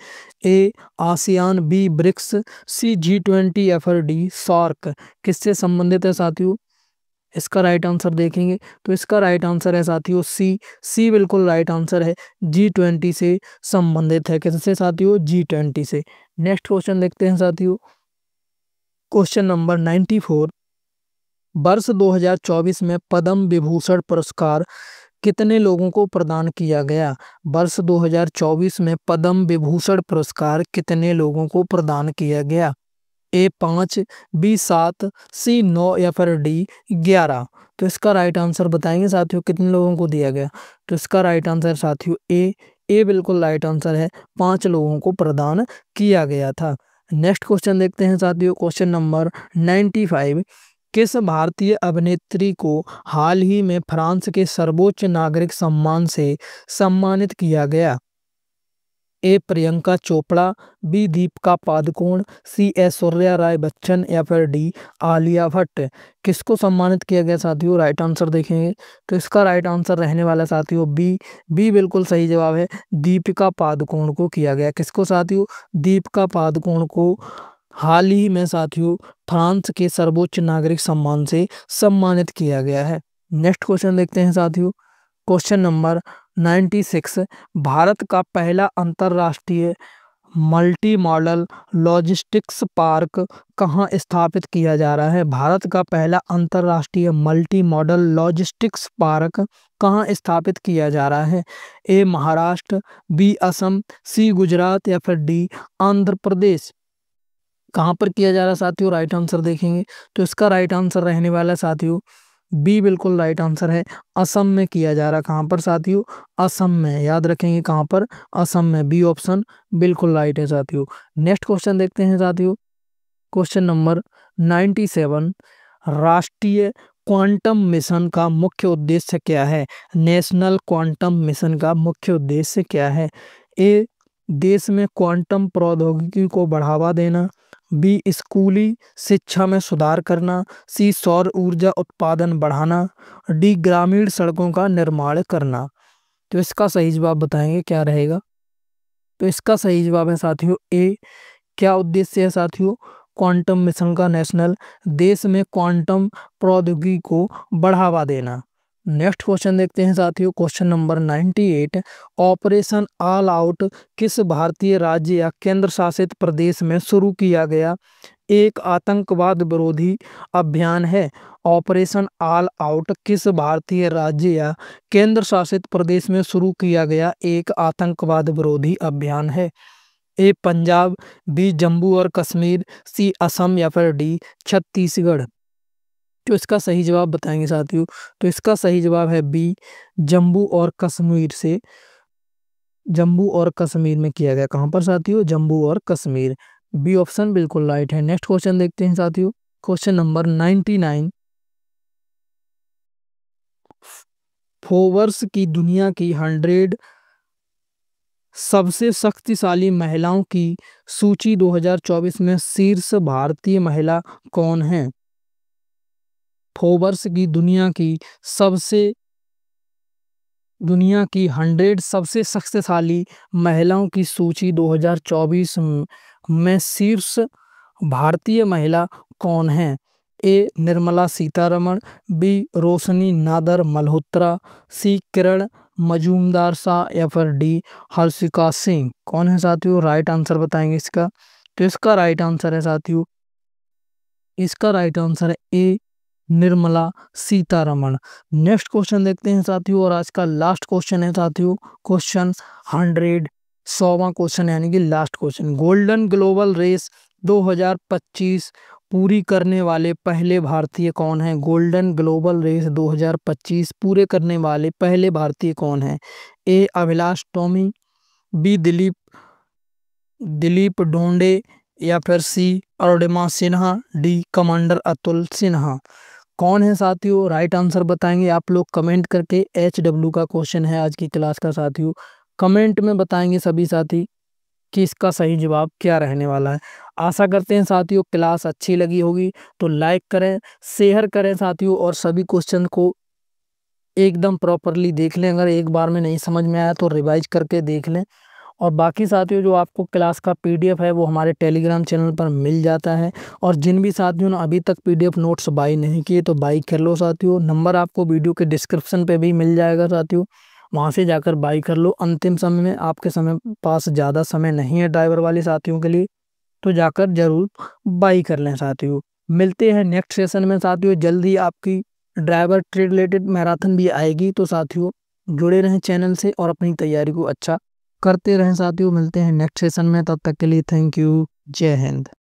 ए आसियान, बी ब्रिक्स, सी G20, या फिर डी सार्क। किससे संबंधित है साथियों? इसका राइट आंसर देखेंगे तो इसका राइट आंसर है साथियों सी बिल्कुल राइट आंसर है, G20 से संबंधित है। किससे साथियों? G20 से। नेक्स्ट क्वेश्चन देखते हैं साथियों, क्वेश्चन नंबर 94, वर्ष 2024 में पद्म विभूषण पुरस्कार कितने लोगों को प्रदान किया गया? वर्ष 2024 में पद्म विभूषण पुरस्कार कितने लोगों को प्रदान किया गया? ए 5, बी 7, सी 9, या फिर डी 11। तो इसका राइट आंसर बताएंगे साथियों कितने लोगों को दिया गया? तो इसका राइट आंसर साथियों ए बिल्कुल राइट आंसर है, 5 लोगों को प्रदान किया गया था। नेक्स्ट क्वेश्चन देखते हैं साथियों, क्वेश्चन नंबर 95, किस भारतीय अभिनेत्री को हाल ही में फ्रांस के सर्वोच्च नागरिक सम्मान से सम्मानित किया गया? ए प्रियंका चोपड़ा, बी दीपिका पादुकोण, सी ऐश्वर्या राय बच्चन, या फिर डी आलिया भट्ट। किसको सम्मानित किया गया साथियों? राइट आंसर देखेंगे तो इसका राइट आंसर रहने वाला साथियों बी बिल्कुल सही जवाब है, दीपिका पादुकोण को किया गया। किसको साथियों? दीपिका पादुकोण को हाल ही में साथियों फ्रांस के सर्वोच्च नागरिक सम्मान से सम्मानित किया गया है। नेक्स्ट क्वेश्चन देखते हैं साथियों, क्वेश्चन नंबर 96, भारत का पहला अंतरराष्ट्रीय मल्टी मॉडल लॉजिस्टिक्स पार्क कहाँ स्थापित किया जा रहा है? भारत का पहला अंतरराष्ट्रीय मल्टी मॉडल लॉजिस्टिक्स पार्क कहाँ स्थापित किया जा रहा है? ए महाराष्ट्र, बी असम, सी गुजरात, या फिर डी आंध्र प्रदेश। कहाँ पर किया जा रहा है साथियों? राइट आंसर देखेंगे तो इसका राइट आंसर रहने वाला साथियों बी बिल्कुल राइट आंसर है, असम में किया जा रहा है। कहाँ पर साथियों? असम में। याद रखेंगे कहाँ पर? असम में। बी ऑप्शन बिल्कुल राइट है साथियों। नेक्स्ट क्वेश्चन देखते हैं साथियों, क्वेश्चन नंबर 97, राष्ट्रीय क्वांटम मिशन का मुख्य उद्देश्य क्या है? नेशनल क्वांटम मिशन का मुख्य उद्देश्य क्या है? ए देश में क्वांटम प्रौद्योगिकी को बढ़ावा देना, बी स्कूली शिक्षा में सुधार करना, सी सौर ऊर्जा उत्पादन बढ़ाना, डी ग्रामीण सड़कों का निर्माण करना। तो इसका सही जवाब बताएंगे क्या रहेगा। तो इसका सही जवाब है साथियों ए। क्या उद्देश्य है साथियों, क्वांटम मिशन का नेशनल, देश में क्वांटम प्रौद्योगिकी को बढ़ावा देना। नेक्स्ट क्वेश्चन देखते हैं साथियों, question number 98। Operation all out किस भारतीय राज्य या केंद्र शासित प्रदेश में शुरू किया गया एक आतंकवाद विरोधी अभियान है। ऑपरेशन ऑल आउट किस भारतीय राज्य या केंद्र शासित प्रदेश में शुरू किया गया एक आतंकवाद विरोधी अभियान है। ए पंजाब, बी जम्मू और कश्मीर, सी असम या फिर डी छत्तीसगढ़। तो इसका सही जवाब बताएंगे साथियों। तो इसका सही जवाब है बी जम्मू और कश्मीर से, जम्मू और कश्मीर में किया गया। कहां पर साथियों, जम्मू और कश्मीर। बी ऑप्शन बिल्कुल राइट है। नेक्स्ट क्वेश्चन देखते हैं साथियों, क्वेश्चन नंबर 99। फोर्ब्स की दुनिया की 100 सबसे शक्तिशाली महिलाओं की सूची 2024 में शीर्ष भारतीय महिला कौन है। फोर्ब्स की दुनिया की 100 सबसे शक्तिशाली महिलाओं की सूची 2024 में शीर्ष भारतीय महिला कौन है। ए निर्मला सीतारमण, बी रोशनी नादर मल्होत्रा, सी किरण मजूमदार शाह या फिर डी हर्षिका सिंह। कौन है साथियों, राइट आंसर बताएंगे इसका। तो इसका राइट आंसर है साथियों, इसका राइट आंसर है ए निर्मला सीतारमण। नेक्स्ट क्वेश्चन देखते हैं साथियों, और आज का लास्ट क्वेश्चन है साथियों, क्वेश्चन 100 100वां क्वेश्चन यानी कि last question. Golden global race 2025 पूरी करने वाले पहले भारतीय कौन है। गोल्डन ग्लोबल रेस 2025 पूरे करने वाले पहले भारतीय कौन है। ए अभिलाष टोमी, बी दिलीप डोंडे या फिर सी अरुणिमा सिन्हा, डी कमांडर अतुल सिन्हा। कौन है साथियों, राइट आंसर बताएंगे आप लोग कमेंट करके। HW का क्वेश्चन है आज की क्लास का साथियों, कमेंट में बताएंगे सभी साथी कि इसका सही जवाब क्या रहने वाला है। आशा करते हैं साथियों क्लास अच्छी लगी होगी, तो लाइक करें, शेयर करें साथियों, और सभी क्वेश्चन को एकदम प्रॉपरली देख लें। अगर एक बार में नहीं समझ में आया तो रिवाइज करके देख लें। और बाकी साथियों जो आपको क्लास का PDF है वो हमारे टेलीग्राम चैनल पर मिल जाता है। और जिन भी साथियों ने अभी तक PDF नोट्स बाई नहीं किए तो बाई कर लो साथियों, नंबर आपको वीडियो के डिस्क्रिप्शन पे भी मिल जाएगा साथियों, वहाँ से जाकर बाई कर लो। अंतिम समय में आपके पास ज़्यादा समय नहीं है ड्राइवर वाले साथियों के लिए, तो जाकर जरूर बाई कर लें साथियों। मिलते हैं नेक्स्ट सेशन में साथियों, जल्दी आपकी ड्राइवर ट्रेड रिलेटेड मैराथन भी आएगी, तो साथियों जुड़े रहें चैनल से और अपनी तैयारी को अच्छा करते रहें साथियों। मिलते हैं नेक्स्ट सेशन में, तब तक के लिए थैंक यू, जय हिंद।